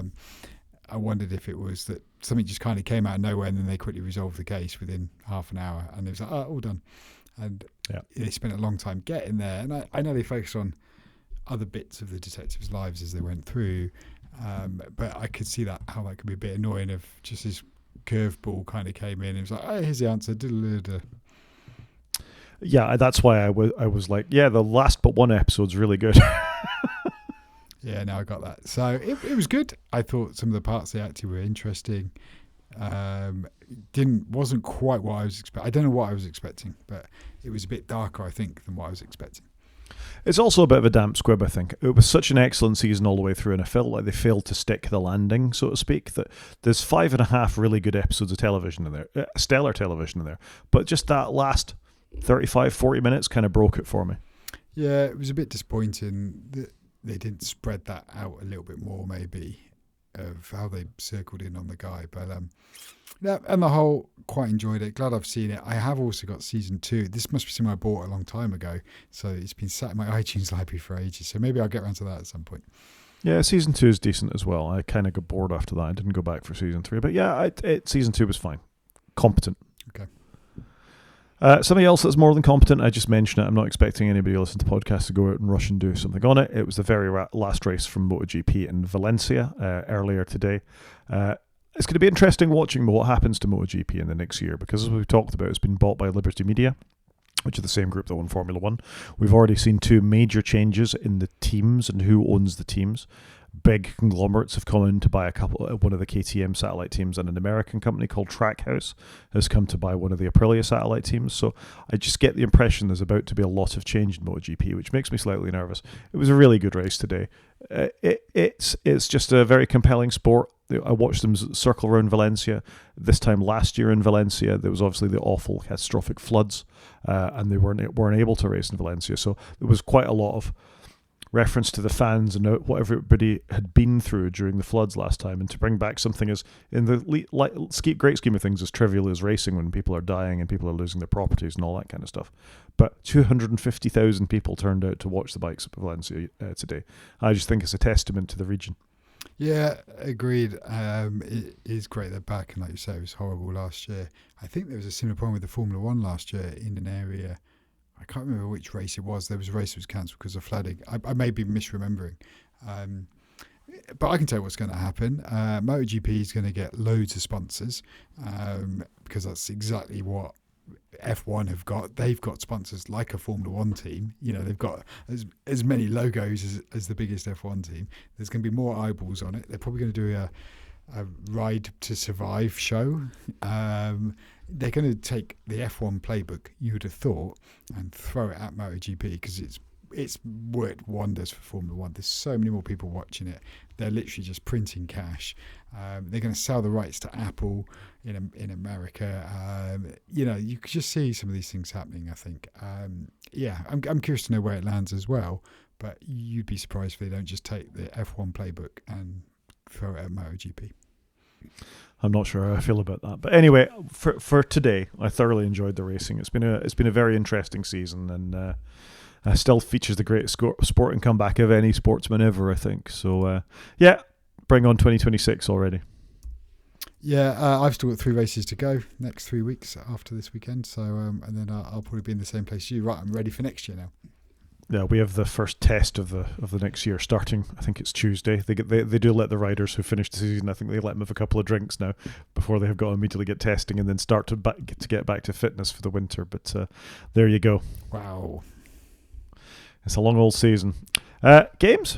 I wondered if it was that something just kind of came out of nowhere and then they quickly resolved the case within half an hour and it was like, all done. And they spent a long time getting there. And I know they focused on other bits of the detectives' lives as they went through, but I could see how that could be a bit annoying if just this curveball kind of came in and it was like, here's the answer. Yeah, that's why I was like, the last but one episode's really good. Yeah, no, I got that. So it was good. I thought some of the parts they acted were interesting. Wasn't quite what I was expecting. I don't know what I was expecting, but it was a bit darker, I think, than what I was expecting. It's also a bit of a damp squib, I think. It was such an excellent season all the way through, and I felt like they failed to stick the landing, so to speak, that there's 5.5 really good episodes of television in there, stellar television in there, but just that last 35, 40 minutes kind of broke it for me. Yeah, it was a bit disappointing that they didn't spread that out a little bit more, maybe, of how they circled in on the guy. But on the whole, quite enjoyed it. Glad I've seen it. I have also got season 2. This must be something I bought a long time ago, so it's been sat in my iTunes library for ages. So maybe I'll get around to that at some point. Yeah, season 2 is decent as well. I kind of got bored after that. I didn't go back for season 3, but season 2 was fine, competent. Okay. Something else that's more than competent, I just mentioned it. I'm not expecting anybody who listens to podcasts to go out and rush and do something on it. It was the very last race from MotoGP in Valencia earlier today. It's going to be interesting watching what happens to MotoGP in the next year because, as we've talked about, it's been bought by Liberty Media, which is the same group that won Formula One. We've already seen 2 major changes in the teams and who owns the teams. Big conglomerates have come in to buy one of the KTM satellite teams, and an American company called Trackhouse has come to buy one of the Aprilia satellite teams. So I just get the impression there's about to be a lot of change in MotoGP, which makes me slightly nervous. It was a really good race today. It's just a very compelling sport. I watched them circle around Valencia. This time last year in Valencia, there was obviously the awful catastrophic floods, and they weren't able to race in Valencia. So there was quite a lot of reference to the fans and what everybody had been through during the floods last time, and to bring back something as in the great scheme of things as trivial as racing when people are dying and people are losing their properties and all that kind of stuff. But 250,000 people turned out to watch the bikes at Valencia today. I just think it's a testament to the region. Yeah, agreed. It is great they're back, and like you say, it was horrible last year. I think there was a similar problem with the Formula One last year in an area. I can't remember which race it was. There was a race that was cancelled because of flooding. I may be misremembering. But I can tell you what's going to happen. MotoGP is going to get loads of sponsors because that's exactly what F1 have got. They've got sponsors like a Formula One team. They've got as many logos as the biggest F1 team. There's going to be more eyeballs on it. They're probably going to do a Ride to Survive show. They're going to take the F1 playbook, you would have thought, and throw it at MotoGP because it's worked wonders for Formula One. There's so many more people watching it. They're literally just printing cash. They're going to sell the rights to Apple in America. You could just see some of these things happening, I think. I'm curious to know where it lands as well, but you'd be surprised if they don't just take the F1 playbook and throw it at MotoGP. I'm not sure how I feel about that, but anyway, for today, I thoroughly enjoyed the racing. It's been a very interesting season, and still features the greatest sporting comeback of any sportsman ever, I think. So bring on 2026 already. Yeah, I've still got 3 races to go next 3 weeks after this weekend. So and then I'll probably be in the same place as you. Right, I'm ready for next year now. Yeah, we have the first test of the next year starting. I think it's Tuesday. They do let the riders who finish the season. I think they let them have a couple of drinks now before they have got to immediately get testing and then start to get back to fitness for the winter. But there you go. Wow, it's a long old season. Games.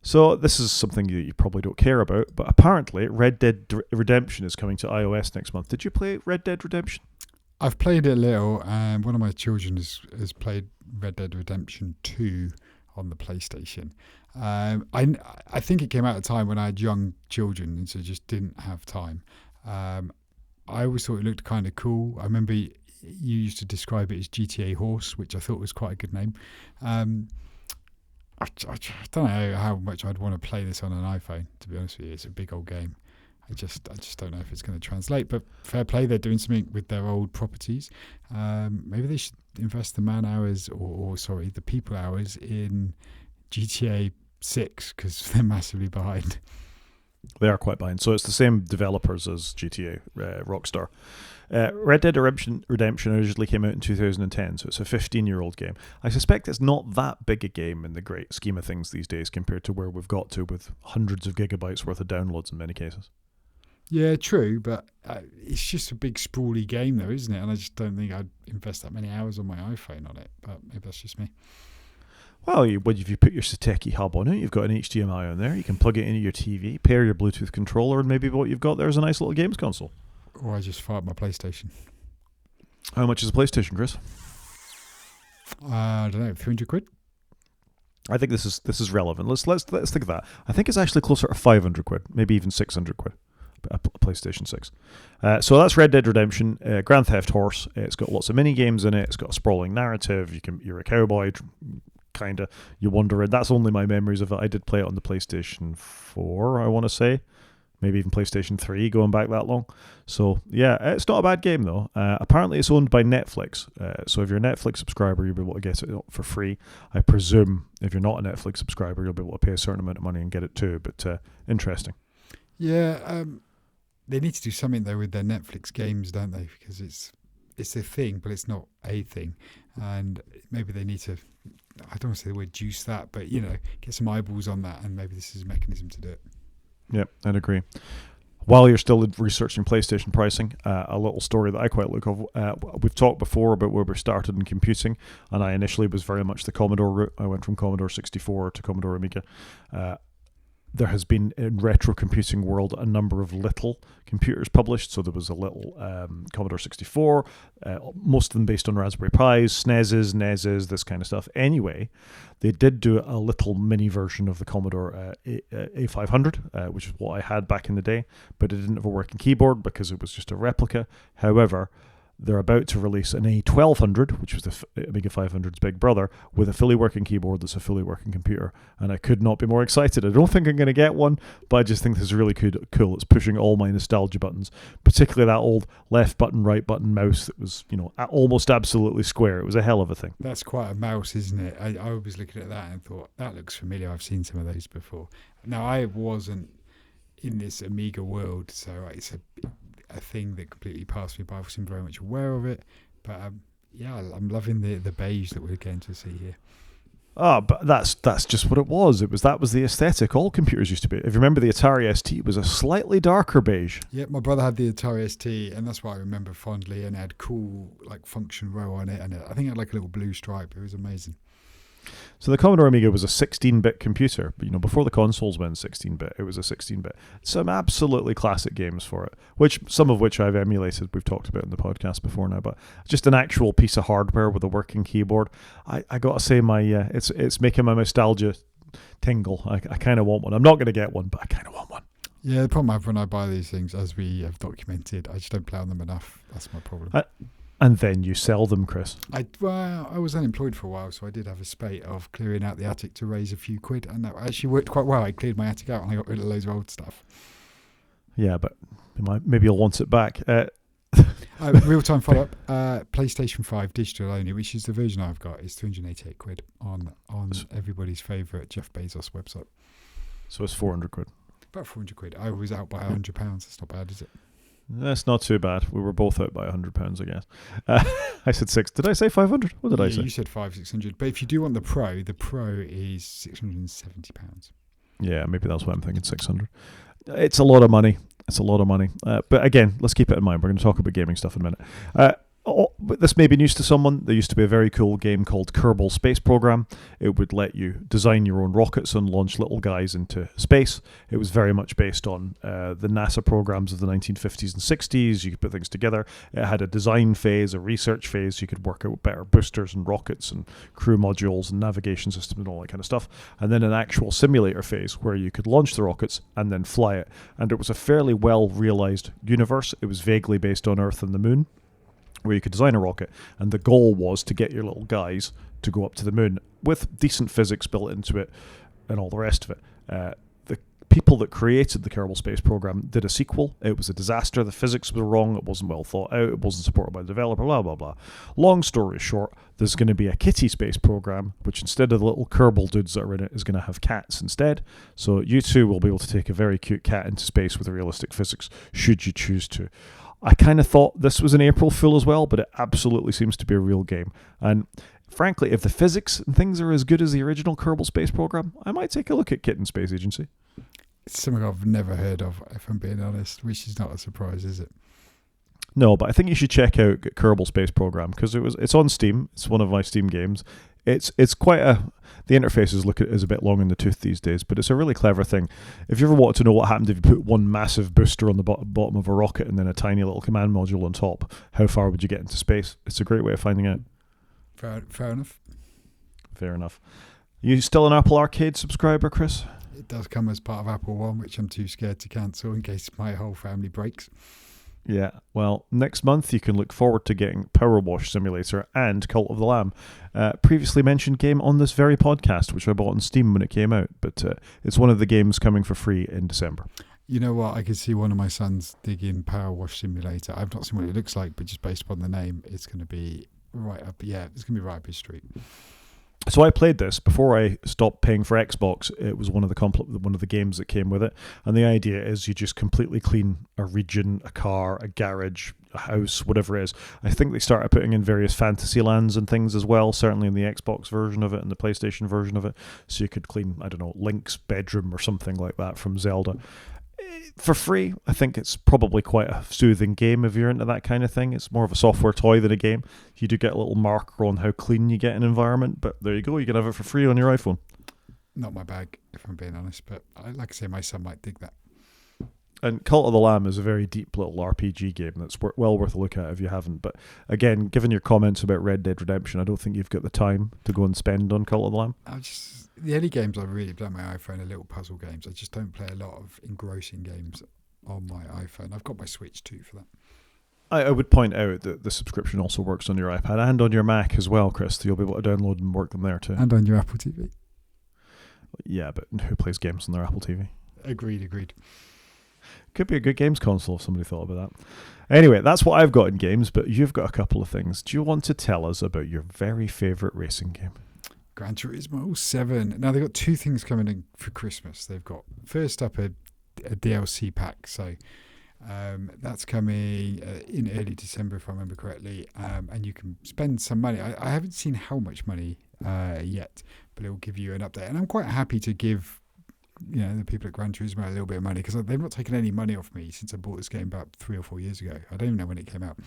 So this is something that you probably don't care about, but apparently Red Dead Redemption is coming to iOS next month. Did you play Red Dead Redemption? I've played it a little, and one of my children has played Red Dead Redemption 2 on the PlayStation. I think it came out at a time when I had young children, and so just didn't have time. I always thought it looked kind of cool. I remember you used to describe it as GTA Horse, which I thought was quite a good name. I don't know how much I'd want to play this on an iPhone, to be honest with you. It's a big old game. I just don't know if it's going to translate, but fair play, they're doing something with their old properties. Maybe they should invest the man hours or the people hours in GTA 6 because they're massively behind. They are quite behind. So it's the same developers as GTA, Rockstar. Red Dead Redemption originally came out in 2010, so it's a 15-year-old game. I suspect it's not that big a game in the great scheme of things these days compared to where we've got to with hundreds of gigabytes worth of downloads in many cases. Yeah, true, but it's just a big sprawly game though, isn't it? And I just don't think I'd invest that many hours on my iPhone on it, but maybe that's just me. Well, if you put your Sateki hub on it, you've got an HDMI on there, you can plug it into your TV, pair your Bluetooth controller, and maybe what you've got there is a nice little games console. Or I just fire up my PlayStation. How much is a PlayStation, Chris? I don't know, 300 quid? I think this is relevant. Let's think of that. I think it's actually closer to 500 quid, maybe even 600 quid. A PlayStation 6. So that's Red Dead Redemption, Grand Theft Horse. It's got lots of mini games in it. It's got a sprawling narrative. You're a cowboy, kind of. You wander in. That's only my memories of it. I did play it on the PlayStation 4, I want to say. Maybe even PlayStation 3, going back that long. So, yeah, it's not a bad game, though. Apparently, it's owned by Netflix. So if you're a Netflix subscriber, you'll be able to get it for free. I presume if you're not a Netflix subscriber, you'll be able to pay a certain amount of money and get it too. But interesting. Yeah, they need to do something, though, with their Netflix games, don't they? Because it's a thing, but it's not a thing. And maybe they need to, I don't want to say the word juice that, but, get some eyeballs on that, and maybe this is a mechanism to do it. Yeah, I'd agree. While you're still researching PlayStation pricing, a little story that I quite like of. We've talked before about where we started in computing, and I initially was very much the Commodore route. I went from Commodore 64 to Commodore Amiga. There has been, in retro computing world, a number of little computers published. So there was a little Commodore 64, most of them based on Raspberry Pis, SNESes, NESes, this kind of stuff. Anyway, they did do a little mini version of the Commodore A500, which is what I had back in the day, but it didn't have a working keyboard because it was just a replica. However, they're about to release an A1200, which was the Amiga 500's big brother, with a fully working keyboard that's a fully working computer. And I could not be more excited. I don't think I'm going to get one, but I just think this is really cool. It's pushing all my nostalgia buttons, particularly that old left button, right button mouse that was, almost absolutely square. It was a hell of a thing. That's quite a mouse, isn't it? I was looking at that and thought, that looks familiar. I've seen some of those before. Now, I wasn't in this Amiga world, so it's a thing that completely passed me by. I wasn't very much aware of it, but I'm loving the beige that we're getting to see here. But that's just what it was. That was the aesthetic all computers used to be. If you remember, the Atari ST was a slightly darker beige. Yeah, my brother had the Atari ST, and that's what I remember fondly. And it had cool like function row on it, and I think it had like a little blue stripe. It was amazing. So the Commodore Amiga was a 16-bit computer. But, before the consoles went 16-bit, it was a 16-bit. Some absolutely classic games for it, some of which I've emulated. We've talked about in the podcast before now, but just an actual piece of hardware with a working keyboard. I got to say, it's making my nostalgia tingle. I kind of want one. I'm not going to get one, but I kind of want one. Yeah, the problem I have when I buy these things, as we have documented, I just don't play on them enough. That's my problem. And then you sell them, Chris. I was unemployed for a while, so I did have a spate of clearing out the attic to raise a few quid, and that actually worked quite well. I cleared my attic out and I got rid of loads of old stuff. Yeah, but maybe you'll want it back. Real-time follow-up, PlayStation 5 digital only, which is the version I've got, is 388 quid on everybody's favourite Jeff Bezos website. So it's 400 quid. About 400 quid. I was out by £100. That's not bad, is it? That's not too bad. We were both out by £100, I guess. I said 6. Did I say 500? What did I say? You said 600. But if you do want the Pro is £670. Yeah, maybe that's why I'm thinking 600. It's a lot of money. But again, let's keep it in mind. We're going to talk about gaming stuff in a minute. But this may be news to someone. There used to be a very cool game called Kerbal Space Program. It would let you design your own rockets and launch little guys into space. It was very much based on the NASA programs of the 1950s and 60s. You could put things together. It had a design phase, a research phase. You could work out better boosters and rockets and crew modules and navigation systems and all that kind of stuff. And then an actual simulator phase where you could launch the rockets and then fly it. And it was a fairly well realized universe. It was vaguely based on Earth and the Moon, where you could design a rocket, and the goal was to get your little guys to go up to the moon with decent physics built into it and all the rest of it. The people that created the Kerbal Space Program did a sequel. It was a disaster. The physics were wrong. It wasn't well thought out. It wasn't supported by the developer, blah, blah, blah. Long story short, there's going to be a kitty space program, which instead of the little Kerbal dudes that are in it, is going to have cats instead. So you too will be able to take a very cute cat into space with realistic physics, should you choose to. I kind of thought this was an April Fool as well, but it absolutely seems to be a real game. And frankly, if the physics and things are as good as the original Kerbal Space Program, I might take a look at Kitten Space Agency. It's something I've never heard of, if I'm being honest, which is not a surprise, is it? No, but I think you should check out Kerbal Space Program because it's on Steam. It's one of my Steam games. It's quite the interfaces look as a bit long in the tooth these days, but it's a really clever thing. If you ever want to know what happens if you put one massive booster on the bottom of a rocket and then a tiny little command module on top, how far would you get into space? It's a great way of finding out. Fair enough. Fair enough. You still an Apple Arcade subscriber, Chris? It does come as part of Apple One, which I'm too scared to cancel in case my whole family breaks. Yeah, well, next month you can look forward to getting Power Wash Simulator and Cult of the Lamb. Previously mentioned game on this very podcast, which I bought on Steam when it came out, but it's one of the games coming for free in December. You know what? I could see one of my sons digging Power Wash Simulator. I've not seen what it looks like, but just based upon the name, it's going to be right up. Yeah, it's going to be right up his street. So I played this before I stopped paying for Xbox. It was one of the games that came with it, and the idea is you just completely clean a region, a car, a garage, a house, whatever it is. I think they started putting in various fantasy lands and things as well, certainly in the Xbox version of it and the PlayStation version of it. So you could clean, I don't know, Link's bedroom or something like that from Zelda. For free, I think it's probably quite a soothing game if you're into that kind of thing. It's more of a software toy than a game. You do get a little marker on how clean you get an environment, but there you go. You can have it for free on your iPhone. Not my bag, if I'm being honest, but like I say, my son might dig that. And Cult of the Lamb is a very deep little RPG game that's well worth a look at if you haven't. But again, given your comments about Red Dead Redemption, I don't think you've got the time to go and spend on Cult of the Lamb. The only games I really play on my iPhone are little puzzle games. I just don't play a lot of engrossing games on my iPhone. I've got my Switch too for that. I would point out that the subscription also works on your iPad and on your Mac as well, Chris. So you'll be able to download and work them there too. And on your Apple TV. Yeah, but who plays games on their Apple TV? Agreed. Could be a good games console if somebody thought about that. Anyway, that's what I've got in games, but you've got a couple of things. Do you want to tell us about your very favourite racing game? Gran Turismo 7. Now, they've got two things coming in for Christmas. They've got, first up, a DLC pack. So that's coming in early December, if I remember correctly. And you can spend some money. I haven't seen how much money yet, but it will give you an update. And I'm quite happy to give the people at Gran Turismo a little bit of money, because they've not taken any money off me since I bought this game about 3 or 4 years ago. I don't even know when it came out.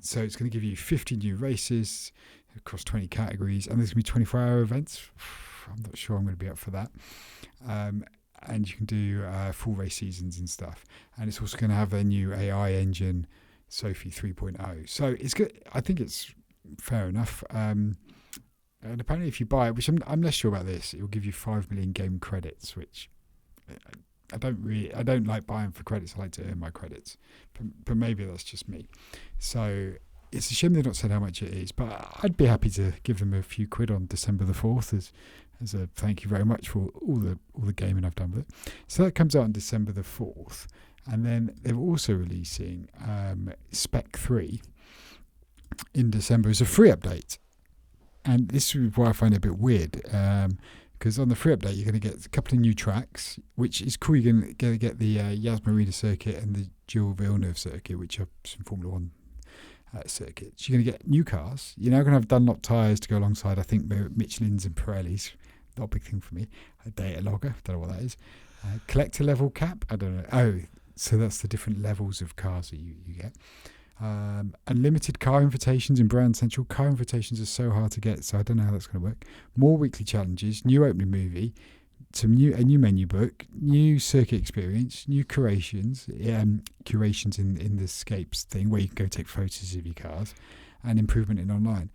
So it's going to give you 50 new races across 20 categories, and there's going to be 24-hour events. I'm not sure I'm going to be up for that. And you can do full race seasons and stuff. And it's also going to have a new AI engine, Sophie 3.0. So it's good. I think it's fair enough. And apparently, if you buy it, which I'm less sure about this, it will give you 5 million game credits, which I don't like buying for credits. I like to earn my credits, but maybe that's just me. So it's a shame they've not said how much it is, but I'd be happy to give them a few quid on December the 4th as a thank you very much for all the gaming I've done with it. So that comes out on December the 4th, and then they're also releasing Spec 3 in December as a free update. And this is why I find it a bit weird, because on the free update, you're going to get a couple of new tracks, which is cool. You're going to get the Yas Marina circuit and the Gilles Villeneuve circuit, which are some Formula 1 circuits. You're going to get new cars. You're now going to have Dunlop tyres to go alongside, I think, Michelin's and Pirelli's. Not a big thing for me. A data logger, don't know what that is. Collector level cap, I don't know. Oh, so that's the different levels of cars that you get. Unlimited car invitations in Brand Central. Car invitations are so hard to get, so I don't know how that's going to work. More weekly challenges, new opening movie, a new menu book, new circuit experience, new curations in the Scapes thing where you can go take photos of your cars, and improvement in online.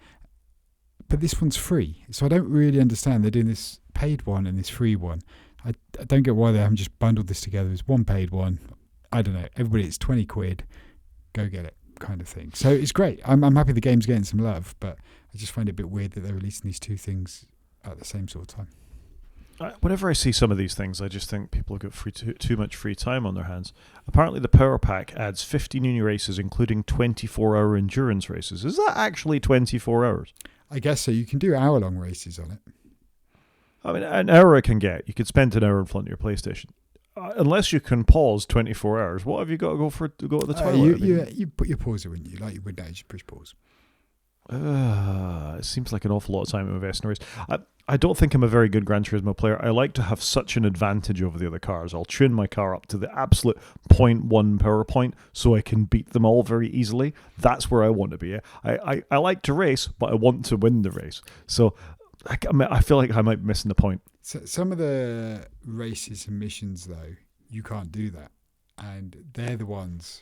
But this one's free, so I don't really understand. They're doing this paid one and this free one. I don't get why they haven't just bundled this together as one paid one. I don't know. Everybody, it's 20 quid. Go get it, kind of thing. So it's great. I'm happy the game's getting some love, but I just find it a bit weird that they're releasing these two things at the same sort of time. Whenever I see some of these things, I just think people have got too much free time on their hands. Apparently, the Power Pack adds 50 new races, including 24-hour endurance races. Is that actually 24 hours? I guess so. You can do hour-long races on it. I mean, an hour I can get. You could spend an hour in front of your PlayStation. Unless you can pause 24 hours, what have you got to go to the toilet? You put your pause in, wouldn't you? Like you would now, you just push pause. It seems like an awful lot of time to invest in a race. I don't think I'm a very good Gran Turismo player. I like to have such an advantage over the other cars. I'll tune my car up to the absolute 0.1 power point so I can beat them all very easily. That's where I want to be. I like to race, but I want to win the race. So I feel like I might be missing the point. So some of the races and missions, though, you can't do that. And they're the ones,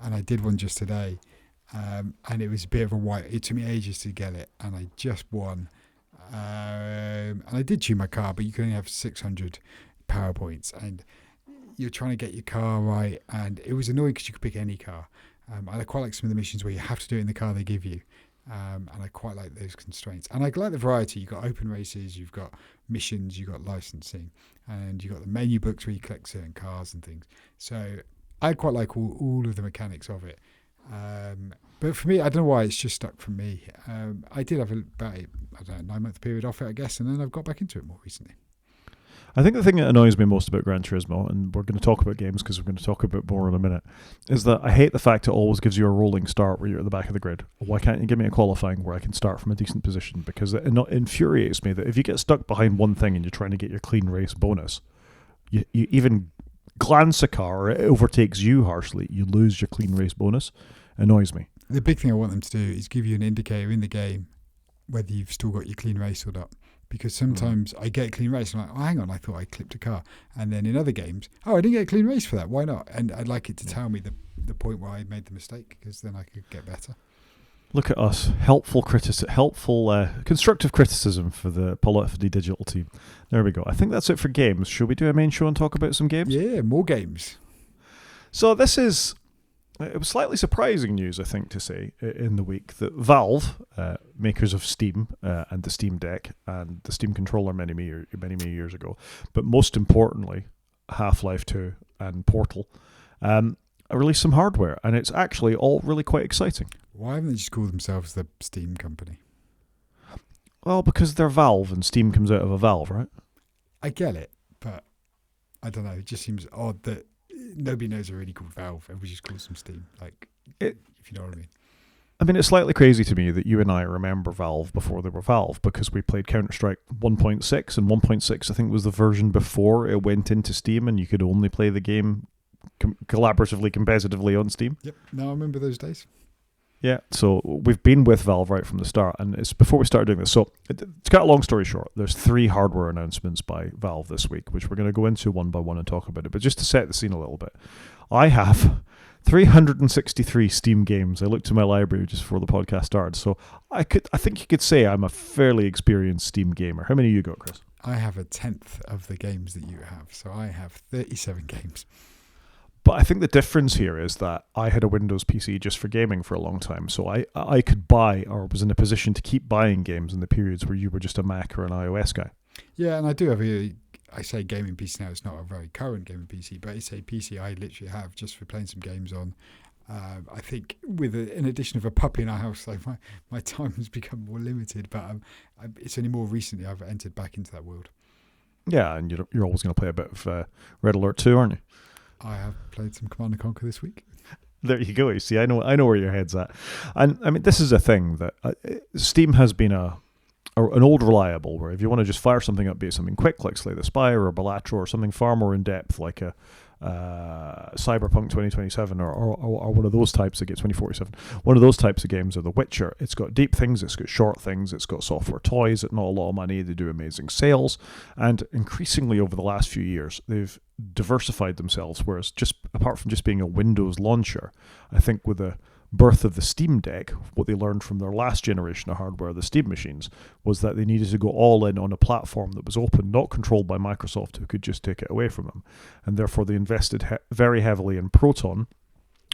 and I did one just today, and it was a bit of a white. It took me ages to get it, and I just won. And I did tune my car, but you can only have 600 power points, and you're trying to get your car right, and it was annoying because you could pick any car. I quite like some of the missions where you have to do it in the car they give you. And I quite like those constraints. And I like the variety. You've got open races, you've got missions, you've got licensing, and you've got the menu books where you collect certain cars and things. So I quite like all of the mechanics of it. But for me, I don't know why it's just stuck for me. I did have about a 9-month period off it, I guess, and then I've got back into it more recently. I think the thing that annoys me most about Gran Turismo, and we're going to talk about games because we're going to talk about more in a minute, is that I hate the fact it always gives you a rolling start where you're at the back of the grid. Why can't you give me a qualifying where I can start from a decent position? Because it infuriates me that if you get stuck behind one thing and you're trying to get your clean race bonus, you even glance a car or it overtakes you harshly, you lose your clean race bonus. Annoys me. The big thing I want them to do is give you an indicator in the game whether you've still got your clean race or not. Because sometimes I get a clean race and I'm like, oh, hang on, I thought I clipped a car. And then in other games, I didn't get a clean race for that. Why not? And I'd like it to tell me the point where I made the mistake, because then I could get better. Look at us. Constructive criticism for the Polifity Digital team. There we go. I think that's it for games. Should we do a main show and talk about some games? Yeah, more games. So it was slightly surprising news, I think, to say, in the week that Valve, makers of Steam and the Steam Deck and the Steam controller many years ago, but most importantly, Half-Life 2 and Portal, released some hardware, and it's actually all really quite exciting. Why haven't they just called themselves the Steam company? Well, because they're Valve and Steam comes out of a valve, right? I get it, but I don't know. It just seems odd that nobody knows they're really called Valve. Everybody just calls them Steam. If you know what I mean. I mean, it's slightly crazy to me that you and I remember Valve before they were Valve, because we played Counter-Strike 1.6, and 1.6 I think was the version before it went into Steam and you could only play the game collaboratively, competitively on Steam. Yep. No, I remember those days. Yeah, so we've been with Valve right from the start, and it's before we started doing this. So to cut a long story short, there's 3 hardware announcements by Valve this week, which we're going to go into one by one and talk about it. But just to set the scene a little bit, I have 363 Steam games. I looked to my library just before the podcast started, so I think you could say I'm a fairly experienced Steam gamer. How many you got, Chris? I have a tenth of the games that you have, so I have 37 games. But I think the difference here is that I had a Windows PC just for gaming for a long time, so I could buy, or was in a position to keep buying games in the periods where you were just a Mac or an iOS guy. Yeah, and I do have I say gaming PC now, it's not a very current gaming PC, but it's a PC I literally have just for playing some games on. I think with an addition of a puppy in our house, so my time has become more limited, but it's only more recently I've entered back into that world. Yeah, and you're always going to play a bit of Red Alert 2, aren't you? I have played some Command & Conquer this week. There you go. You see, I know where your head's at. And I mean, this is a thing that Steam has been an old reliable, where if you want to just fire something up, be it something quick like Slay the Spire or Balatro, or something far more in depth like a Cyberpunk 2027 or one of those types of games, 2047, one of those types of games, or The Witcher. It's got deep things, it's got short things, it's got software toys at not a lot of money. They do amazing sales, and increasingly over the last few years they've diversified themselves, whereas just apart from just being a Windows launcher, I think with the birth of the Steam Deck, what they learned from their last generation of hardware, the Steam machines, was that they needed to go all in on a platform that was open, not controlled by Microsoft, who could just take it away from them. And therefore they invested very heavily in Proton,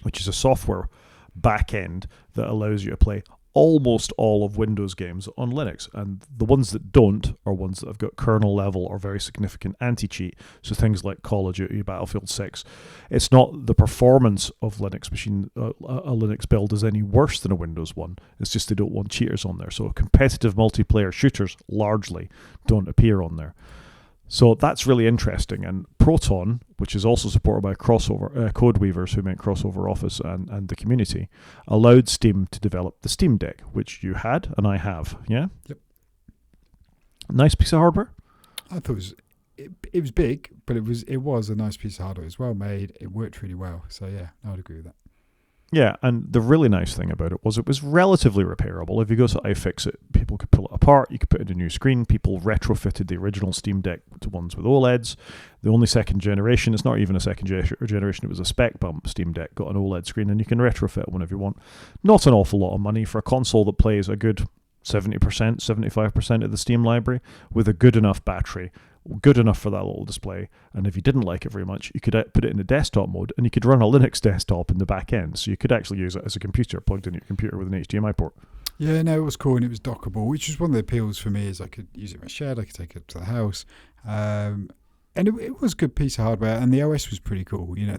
which is a software back end that allows you to play almost all of Windows games on Linux, and the ones that don't are ones that have got kernel level or very significant anti-cheat, so things like Call of Duty, Battlefield 6. It's not the performance of Linux machine, a Linux build is any worse than a Windows one, it's just they don't want cheaters on there, so competitive multiplayer shooters largely don't appear on there. So that's really interesting, and Proton, which is also supported by code weavers who make Crossover Office and the community, allowed Steam to develop the Steam Deck, which you had and I have. Yeah. Yep. Nice piece of hardware. I thought it was big, but it was a nice piece of hardware. It was well made. It worked really well. So yeah, I would agree with that. Yeah, and the really nice thing about it was relatively repairable. If you go to iFixit, people could pull it apart, you could put in a new screen. People retrofitted the original Steam Deck to ones with OLEDs. The only second generation, it's not even a second generation, it was a spec bump Steam Deck, got an OLED screen, and you can retrofit it whenever you want. Not an awful lot of money for a console that plays a good 70%, 75% of the Steam library with a good enough battery, good enough for that little display. And if you didn't like it very much, you could put it in the desktop mode, and you could run a Linux desktop in the back end, so you could actually use it as a computer plugged in your computer with an HDMI port. Yeah, no, it was cool, and it was dockable, which was one of the appeals for me, is I could use it in my shed, I could take it up to the house, and it was a good piece of hardware, and the OS was pretty cool. You know,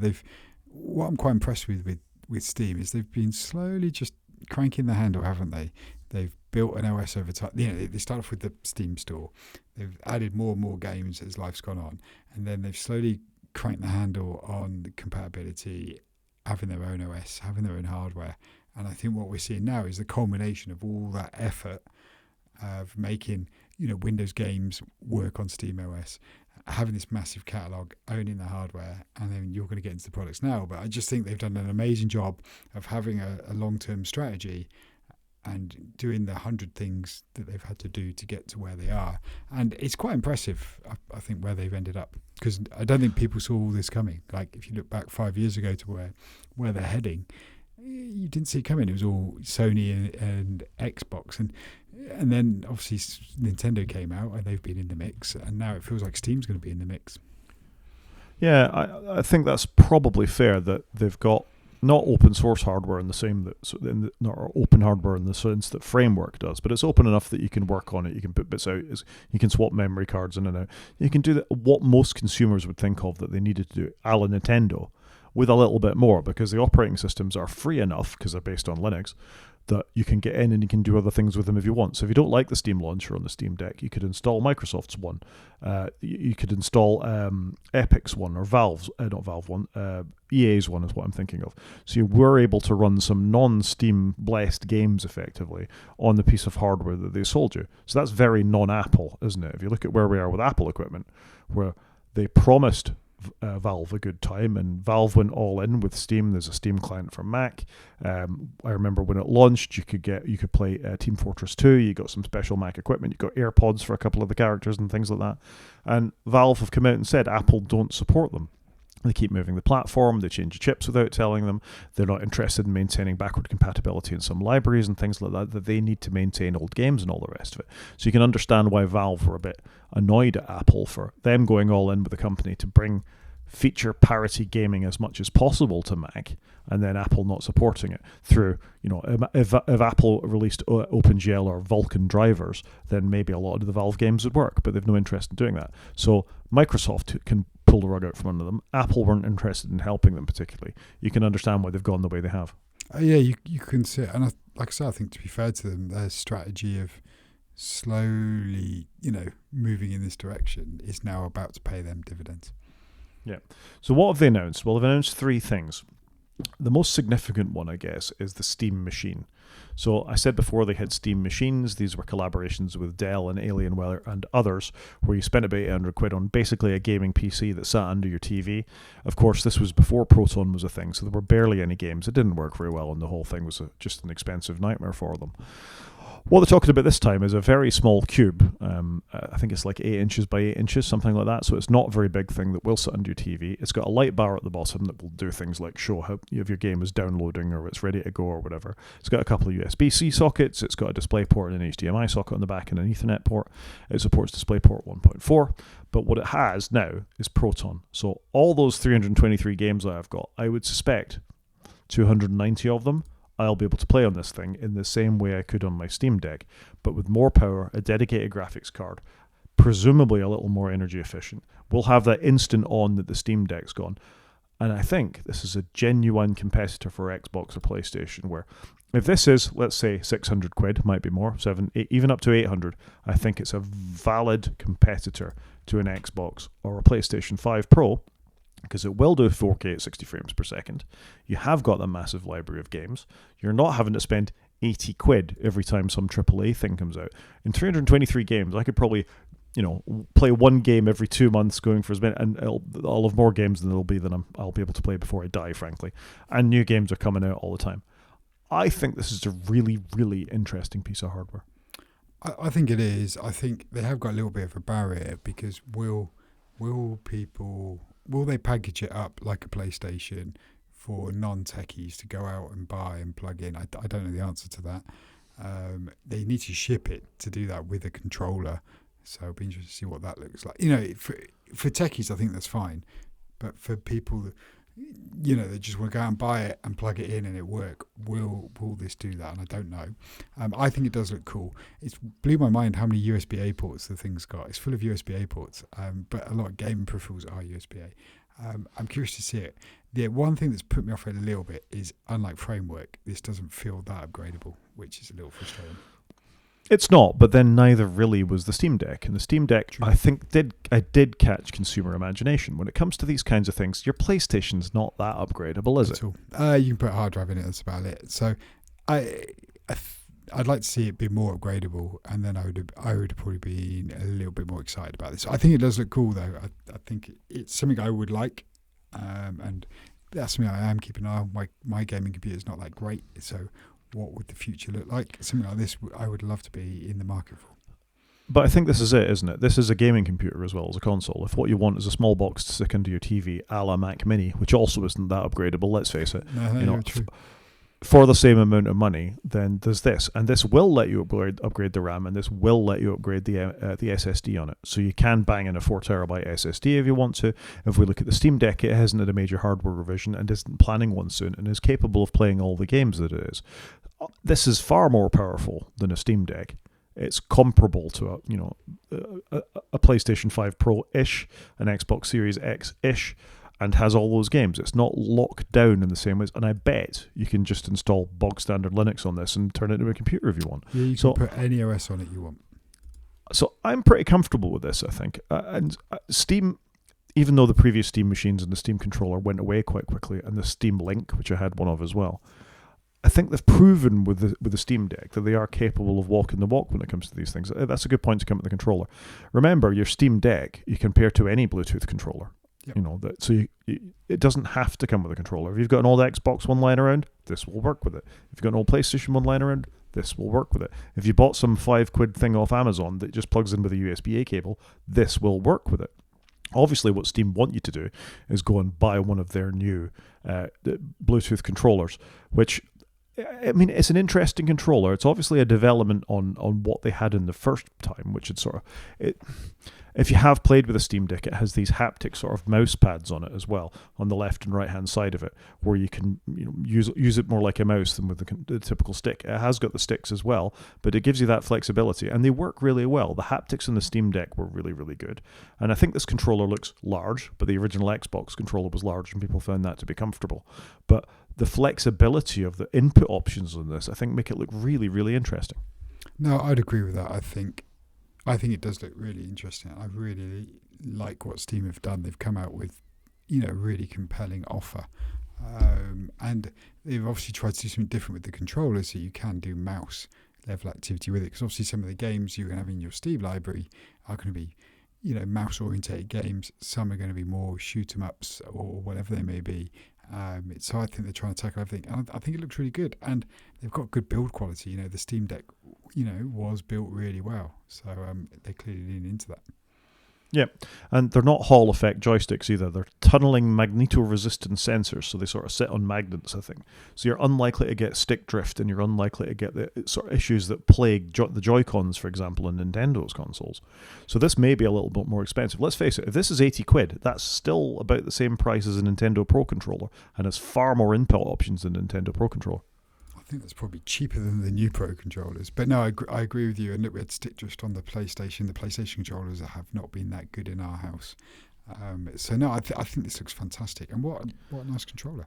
what I'm quite impressed with Steam is they've been slowly just cranking the handle, haven't they? They've built an OS over time. You know, they started off with the Steam store. They've added more and more games as life's gone on, and then they've slowly cranked the handle on the compatibility, having their own OS, having their own hardware. And I think what we're seeing now is the culmination of all that effort of making, you know, Windows games work on Steam OS, having this massive catalogue, owning the hardware, and then you're going to get into the products now. But I just think they've done an amazing job of having a long-term strategy and doing the 100 things that they've had to do to get to where they are. And it's quite impressive, I think, where they've ended up, because I don't think people saw all this coming. Like, if you look back 5 years ago to where they're heading, you didn't see it coming. It was all Sony and Xbox, and then obviously Nintendo came out, and they've been in the mix, and now it feels like Steam's going to be in the mix. Yeah, I think that's probably fair, that they've got not open source hardware in the same that not open hardware in the sense that Framework does, but it's open enough that you can work on it. You can put bits out. You can swap memory cards in and out. You can do what most consumers would think of that they needed to do, a la Nintendo, with a little bit more, because the operating systems are free enough because they're based on Linux, that you can get in and you can do other things with them if you want. So if you don't like the Steam launcher on the Steam Deck, you could install Microsoft's one. You could install Epic's one, or not Valve one, EA's one is what I'm thinking of. So you were able to run some non-Steam blessed games effectively on the piece of hardware that they sold you. So that's very non-Apple, isn't it? If you look at where we are with Apple equipment, where they promised Valve a good time, and Valve went all in with Steam. There's a Steam client for Mac. I remember when it launched, you could play Team Fortress 2. You got some special Mac equipment. You got AirPods for a couple of the characters and things like that. And Valve have come out and said Apple don't support them. They keep moving the platform. They change the chips without telling them. They're not interested in maintaining backward compatibility in some libraries and things like that they need to maintain old games and all the rest of it. So you can understand why Valve were a bit annoyed at Apple for them going all in with the company to bring feature parity gaming as much as possible to Mac, and then Apple not supporting it through, if Apple released OpenGL or Vulkan drivers, then maybe a lot of the Valve games would work, but they've no interest in doing that. So Microsoft can pull the rug out from under them. Apple weren't interested in helping them particularly. You can understand why they've gone the way they have. Yeah, you can see it. And like I said, I think to be fair to them, their strategy of slowly, moving in this direction is now about to pay them dividends. Yeah. So what have they announced? Well, they've announced 3 things. The most significant one, I guess, is the Steam Machine. So I said before they had Steam Machines. These were collaborations with Dell and Alienware and others, where you spent about £800 on basically a gaming PC that sat under your TV. Of course, this was before Proton was a thing, so there were barely any games. It didn't work very well, and the whole thing was just an expensive nightmare for them. What they're talking about this time is a very small cube. I think it's like 8 inches by 8 inches, something like that. So it's not a very big thing that will sit under your TV. It's got a light bar at the bottom that will do things like show how if your game is downloading or it's ready to go or whatever. It's got a couple of USB-C sockets. It's got a DisplayPort and an HDMI socket on the back and an Ethernet port. It supports DisplayPort 1.4. But what it has now is Proton. So all those 323 games that I've got, I would suspect 290 of them I'll be able to play on this thing in the same way I could on my Steam Deck, but with more power, a dedicated graphics card, presumably a little more energy efficient. We'll have that instant on that the Steam Deck's gone. And I think this is a genuine competitor for Xbox or PlayStation, where if this is, let's say, £600, might be more, 7, even up to 800, I think it's a valid competitor to an Xbox or a PlayStation 5 Pro, because it will do 4K at 60 frames per second. You have got a massive library of games. You're not having to spend £80 every time some AAA thing comes out. In 323 games, I could probably, play one game every 2 months, going for as many, and I'll have more games than I'll be able to play before I die, frankly. And new games are coming out all the time. I think this is a really, really interesting piece of hardware. I think it is. I think they have got a little bit of a barrier, because will they package it up like a PlayStation for non-techies to go out and buy and plug in? I don't know the answer to that. They need to ship it to do that with a controller, so it'll be interesting to see what that looks like. For techies, I think that's fine, but for people that just want to go out and buy it and plug it in and it work, will this do that? And I don't know. I think it does look cool. It blew my mind how many USB-A ports the thing's got. It's full of USB-A ports, but a lot of gaming peripherals are USB-A. I'm curious to see it. The one thing that's put me off it a little bit is, unlike Framework, this doesn't feel that upgradable, which is a little frustrating. It's not, but then neither really was the Steam Deck. And the Steam Deck, true, I think, did catch consumer imagination. When it comes to these kinds of things, your PlayStation's not that upgradable, is it? All. You can put a hard drive in it, that's about it. So I'd like to see it be more upgradable, and then I would probably be a little bit more excited about this. I think it does look cool, though. I think it's something I would like, and that's something I am keeping an eye on. My gaming computer is not that great, so what would the future look like? Something like this I would love to be in the market for. But I think this is it, isn't it? This is a gaming computer as well as a console. If what you want is a small box to stick into your TV, a la Mac Mini, which also isn't that upgradable, let's face it, true. For the same amount of money, then there's this. And this will let you upgrade the RAM, and this will let you upgrade the SSD on it. So you can bang in a 4TB SSD if you want to. If we look at the Steam Deck, it hasn't had a major hardware revision and isn't planning one soon, and is capable of playing all the games that it is. This is far more powerful than a Steam Deck. It's comparable to a PlayStation 5 Pro-ish, an Xbox Series X-ish, and has all those games. It's not locked down in the same ways. And I bet you can just install bog standard Linux on this and turn it into a computer if you want. Yeah, you can put any OS on it you want. So I'm pretty comfortable with this, I think. And Steam, even though the previous Steam machines and the Steam controller went away quite quickly, and the Steam Link, which I had one of as well, I think they've proven with the Steam Deck that they are capable of walking the walk when it comes to these things. That's a good point to come at the controller. Remember, your Steam Deck you compare to any Bluetooth controller. Yep. You know that, so it doesn't have to come with a controller. If you've got an old Xbox One lying around, this will work with it. If you've got an old PlayStation One lying around, this will work with it. If you bought some £5 thing off Amazon that just plugs in with a USB-A cable, this will work with it. Obviously, what Steam want you to do is go and buy one of their new Bluetooth controllers, which, I mean, it's an interesting controller. It's obviously a development on what they had in the first time, which is if you have played with a Steam Deck, it has these haptic sort of mouse pads on it as well, on the left and right hand side of it, where you can use it more like a mouse than with the typical stick. It has got the sticks as well, but it gives you that flexibility, and they work really well. The haptics on the Steam Deck were really, really good, and I think this controller looks large, but the original Xbox controller was large, and people found that to be comfortable. But the flexibility of the input options on this, I think, make it look really, really interesting. No, I'd agree with that. I think it does look really interesting. I really like what Steam have done. They've come out with, a really compelling offer. And they've obviously tried to do something different with the controller, so you can do mouse level activity with it. Because obviously some of the games you're going to have in your Steam library are going to be, mouse orientated games. Some are going to be more shoot 'em ups or whatever they may be. So I think they're trying to tackle everything. And I think it looks really good. And they've got good build quality. The Steam Deck, was built really well. So they clearly lean into that. Yeah, and they're not Hall effect joysticks either. They're tunneling magneto-resistant sensors, so they sort of sit on magnets, I think. So you're unlikely to get stick drift, and you're unlikely to get the sort of issues that plague the Joy-Cons, for example, in Nintendo's consoles. So this may be a little bit more expensive. Let's face it, if this is £80, that's still about the same price as a Nintendo Pro controller, and has far more input options than Nintendo Pro controller. I think that's probably cheaper than the new Pro controllers. But no, I agree with you. And look, we had stick drift on the PlayStation. The PlayStation controllers have not been that good in our house. So no, I think this looks fantastic. And what a nice controller.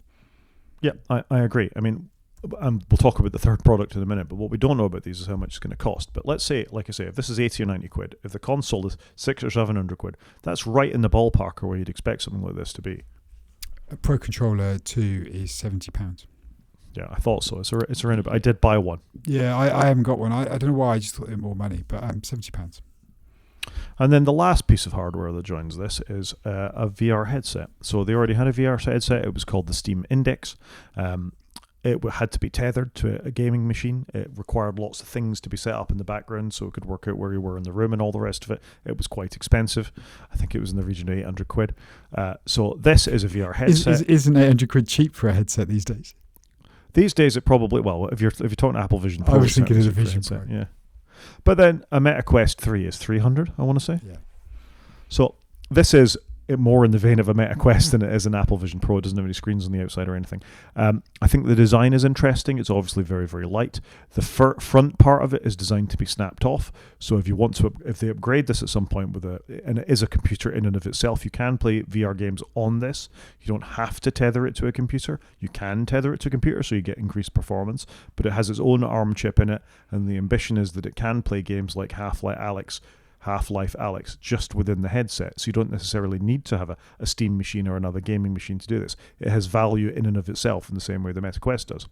Yeah, I agree. I mean, we'll talk about the third product in a minute, but what we don't know about these is how much it's going to cost. But let's say, like I say, if this is 80 or 90 quid, if the console is 600 or 700 quid, that's right in the ballpark of where you'd expect something like this to be. A Pro Controller 2 is £70. Yeah, I thought so. It's around. I did buy one. Yeah, I haven't got one. I don't know why. I just thought they were more money, but £70. And then the last piece of hardware that joins this is a VR headset. So they already had a VR headset. It was called the Steam Index. It had to be tethered to a gaming machine. It required lots of things to be set up in the background so it could work out where you were in the room and all the rest of it. It was quite expensive. I think it was in the region of 800 quid. So this is a VR headset. Isn't 800 quid cheap for a headset these days? These days, it probably, well, if you're talking Apple Vision Pro, I was thinking of a Vision Pro. Yeah, but then a Meta Quest 3 is 300. I want to say. Yeah. So this is more in the vein of a Meta Quest than it is an Apple Vision Pro. It doesn't have any screens on the outside or anything. I think the design is interesting. It's obviously very, very light. The front part of it is designed to be snapped off. So if you want to, if they upgrade this at some point and it is a computer in and of itself, you can play VR games on this. You don't have to tether it to a computer. You can tether it to a computer so you get increased performance, but it has its own ARM chip in it, and the ambition is that it can play games like Half-Life Alyx just within the headset, so you don't necessarily need to have a Steam machine or another gaming machine to do this. It has value in and of itself in the same way the Meta Quest does.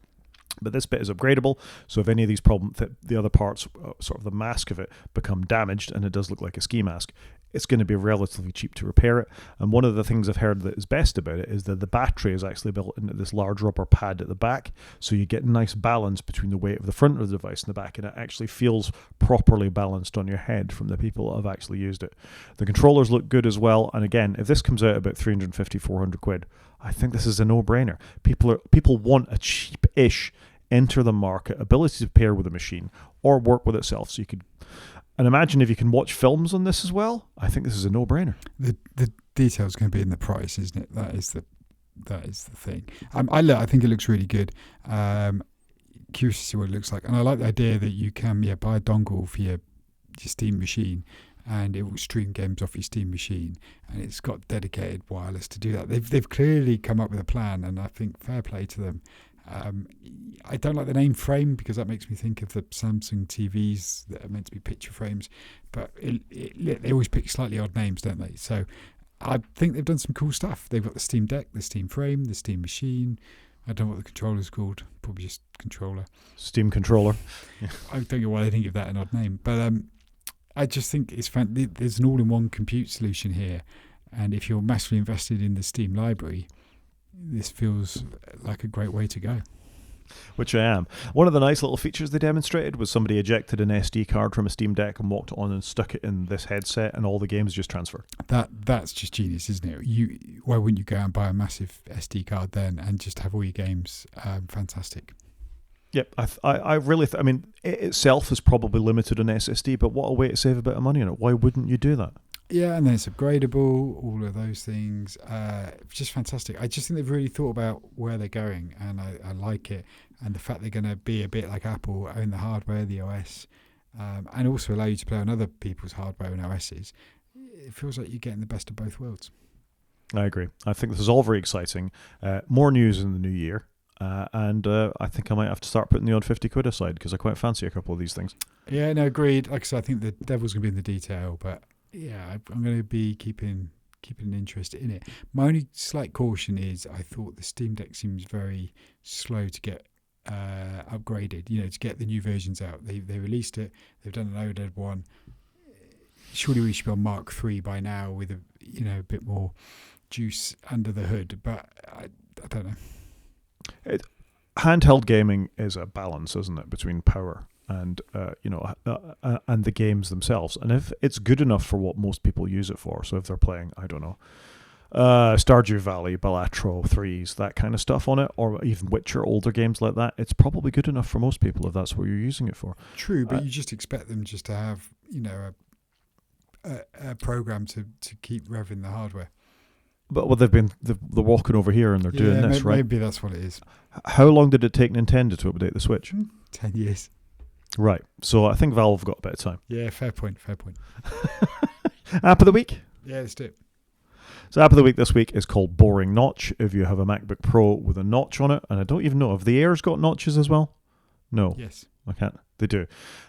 But this bit is upgradable, so if any of these problems, the other parts, sort of the mask of it, become damaged, and it does look like a ski mask, it's going to be relatively cheap to repair it. And one of the things I've heard that is best about it is that the battery is actually built into this large rubber pad at the back, so you get nice balance between the weight of the front of the device and the back, and it actually feels properly balanced on your head from the people that have actually used it. The controllers look good as well, and again, if this comes out about 350, 400 quid, I think this is a no-brainer. People want a cheap-ish enter the market ability to pair with a machine or work with itself. So you could, and imagine if you can watch films on this as well. I think this is a no-brainer. The detail's going to be in the price, isn't it? That is the thing. I think it looks really good. Curious to see what it looks like, and I like the idea that you can buy a dongle for your Steam machine, and it will stream games off your Steam machine, and it's got dedicated wireless to do that. They've clearly come up with a plan, and I think fair play to them. I don't like the name Frame because that makes me think of the Samsung TVs that are meant to be picture frames, but they always pick slightly odd names, don't they? So I think they've done some cool stuff. They've got the Steam Deck, the Steam Frame, the Steam Machine. I don't know what the controller's called. Probably just controller. Steam controller. I don't know why they didn't give that an odd name, but I just think there's an all-in-one compute solution here, and if you're massively invested in the Steam library, this feels like a great way to go. Which I am. One of the nice little features they demonstrated was somebody ejected an SD card from a Steam Deck and walked on and stuck it in this headset, and all the games just transferred. That's just genius, isn't it? Why wouldn't you go out and buy a massive SD card then and just have all your games? Fantastic. Yep, I really, I mean, it itself is probably limited on SSD, but what a way to save a bit of money on it. Why wouldn't you do that? Yeah, and then it's upgradable, all of those things. Just fantastic. I just think they've really thought about where they're going, and I like it. And the fact they're going to be a bit like Apple, own the hardware, the OS, and also allow you to play on other people's hardware and OSs. It feels like you're getting the best of both worlds. I agree. I think this is all very exciting. More news in the new year. And I think I might have to start putting the odd 50 quid aside because I quite fancy a couple of these things. Yeah, no, agreed. Like I said, I think the devil's going to be in the detail, but yeah, I'm going to be keeping an interest in it. My only slight caution is I thought the Steam Deck seems very slow to get upgraded, to get the new versions out. They released it. They've done an OLED one. Surely we should be on Mark III by now with a bit more juice under the hood, but I don't know. Handheld gaming is a balance, isn't it, between power and and the games themselves. And if it's good enough for what most people use it for, so if they're playing, I don't know, Stardew Valley, Balatro 3s, that kind of stuff on it, or even Witcher, older games like that, it's probably good enough for most people if that's what you're using it for. True, but you just expect them just to have a program to keep revving the hardware. But they're walking over here and they're doing this, right? Maybe that's what it is. How long did it take Nintendo to update the Switch? 10 years. Right. So I think Valve got a bit of time. Yeah, fair point. App of the week? Yeah, let's do it. So app of the week this week is called Boring Notch. If you have a MacBook Pro with a notch on it, and I don't even know, have the Airs got notches as well? No. Yes. I can't. They do.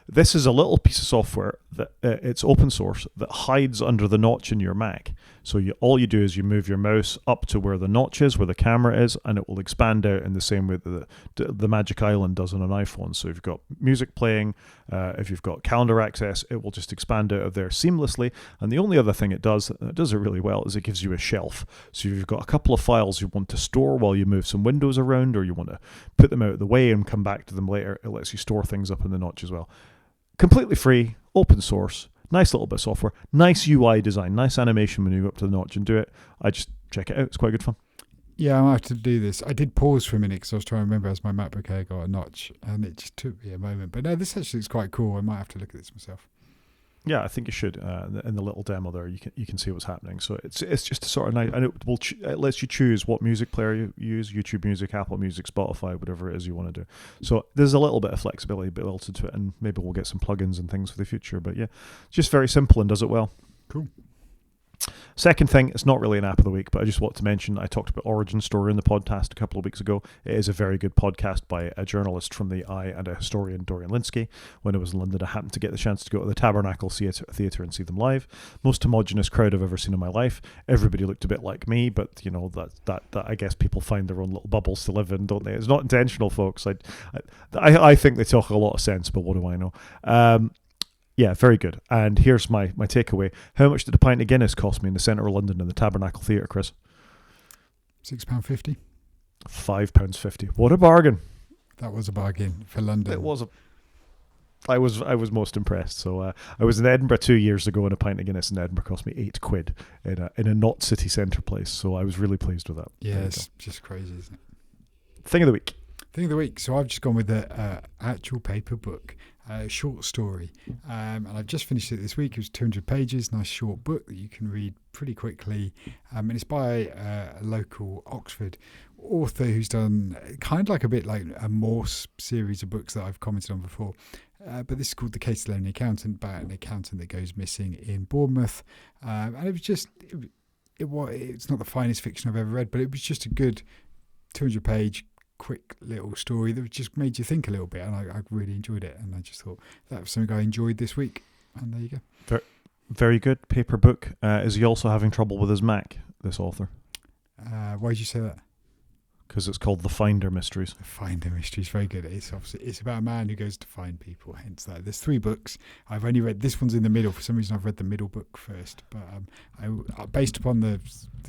This is a little piece of software that it's open source that hides under the notch in your Mac. So all you do is you move your mouse up to where the notch is, where the camera is, and it will expand out in the same way that the Magic Island does on an iPhone. So if you've got music playing, if you've got calendar access, it will just expand out of there seamlessly. And the only other thing it does it really well, is it gives you a shelf. So if you've got a couple of files you want to store while you move some windows around, or you want to put them out of the way and come back to them later, it lets you store things up in the notch as well. Completely free, open source, nice little bit of software, nice UI design, nice animation when you go up to the notch and do it. I just check it out. It's quite good fun. Yeah, I might have to do this. I did pause for a minute because I was trying to remember as my MacBook Air got a notch, and it just took me a moment. But no, this actually is quite cool. I might have to look at this myself. Yeah, I think you should. In the little demo there, you can see what's happening. So it's just a sort of nice, and it lets you choose what music player you use: YouTube Music, Apple Music, Spotify, whatever it is you want to do. So there's a little bit of flexibility built into it, and maybe we'll get some plugins and things for the future. But yeah, just very simple and does it well. Cool. Second thing, it's not really an app of the week, but I just want to mention, I talked about Origin Story in the podcast a couple of weeks ago. It is a very good podcast by a journalist from the Eye and a historian, Dorian Linsky. When I was in London, I happened to get the chance to go to the Tabernacle Theatre and see them live. Most homogenous crowd I've ever seen in my life. Everybody looked a bit like me, but that I guess people find their own little bubbles to live in, don't they? It's not intentional, folks. I think they talk a lot of sense, but what do I know? Yeah, very good. And here's my takeaway. How much did a pint of Guinness cost me in the centre of London in the Tabernacle Theatre, Chris? £6.50. £5.50. What a bargain. That was a bargain for London. It was. I was most impressed. So I was in Edinburgh 2 years ago, and a pint of Guinness in Edinburgh cost me £8 in a not city centre place. So I was really pleased with that. Yeah, it's just crazy, isn't it? Thing of the week. Thing of the week. So I've just gone with the actual paper book. Short story, and I've just finished it this week. It was 200 pages, nice short book that you can read pretty quickly, and it's by a local Oxford author who's done kind of like a bit like a Morse series of books that I've commented on before. But this is called The Case of the Lonely Accountant, about an accountant that goes missing in Bournemouth. And it was just, it's not the finest fiction I've ever read, but it was just a good 200-page, quick little story that just made you think a little bit. And I really enjoyed it. And I just thought that was something I enjoyed this week. And there you go. Very good. Paper book. Is he also having trouble with his Mac, this author? Why did you say that? Because it's called The Finder Mysteries. The Finder Mysteries, very good. It's about a man who goes to find people. Hence that. There's 3 books. I've only read this one's in the middle. For some reason, I've read the middle book first. But based upon the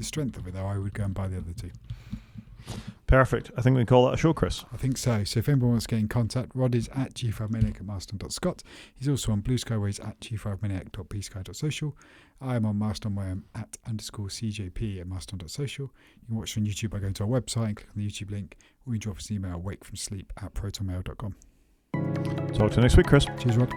strength of it, though, I would go and buy the other 2. Perfect. I think we can call that a show, Chris. I think so. So if anyone wants to get in contact, Rod is at g5maniac@marston.scot. He's also on Blue Sky, where he's at g5maniac.bsky.social. I am on Marston, where I'm at _CJP at marston.social. You can watch on YouTube by going to our website and click on the YouTube link, or you can drop us an email at wakefromsleep@protonmail.com. Talk to you next week, Chris. Cheers, Rod.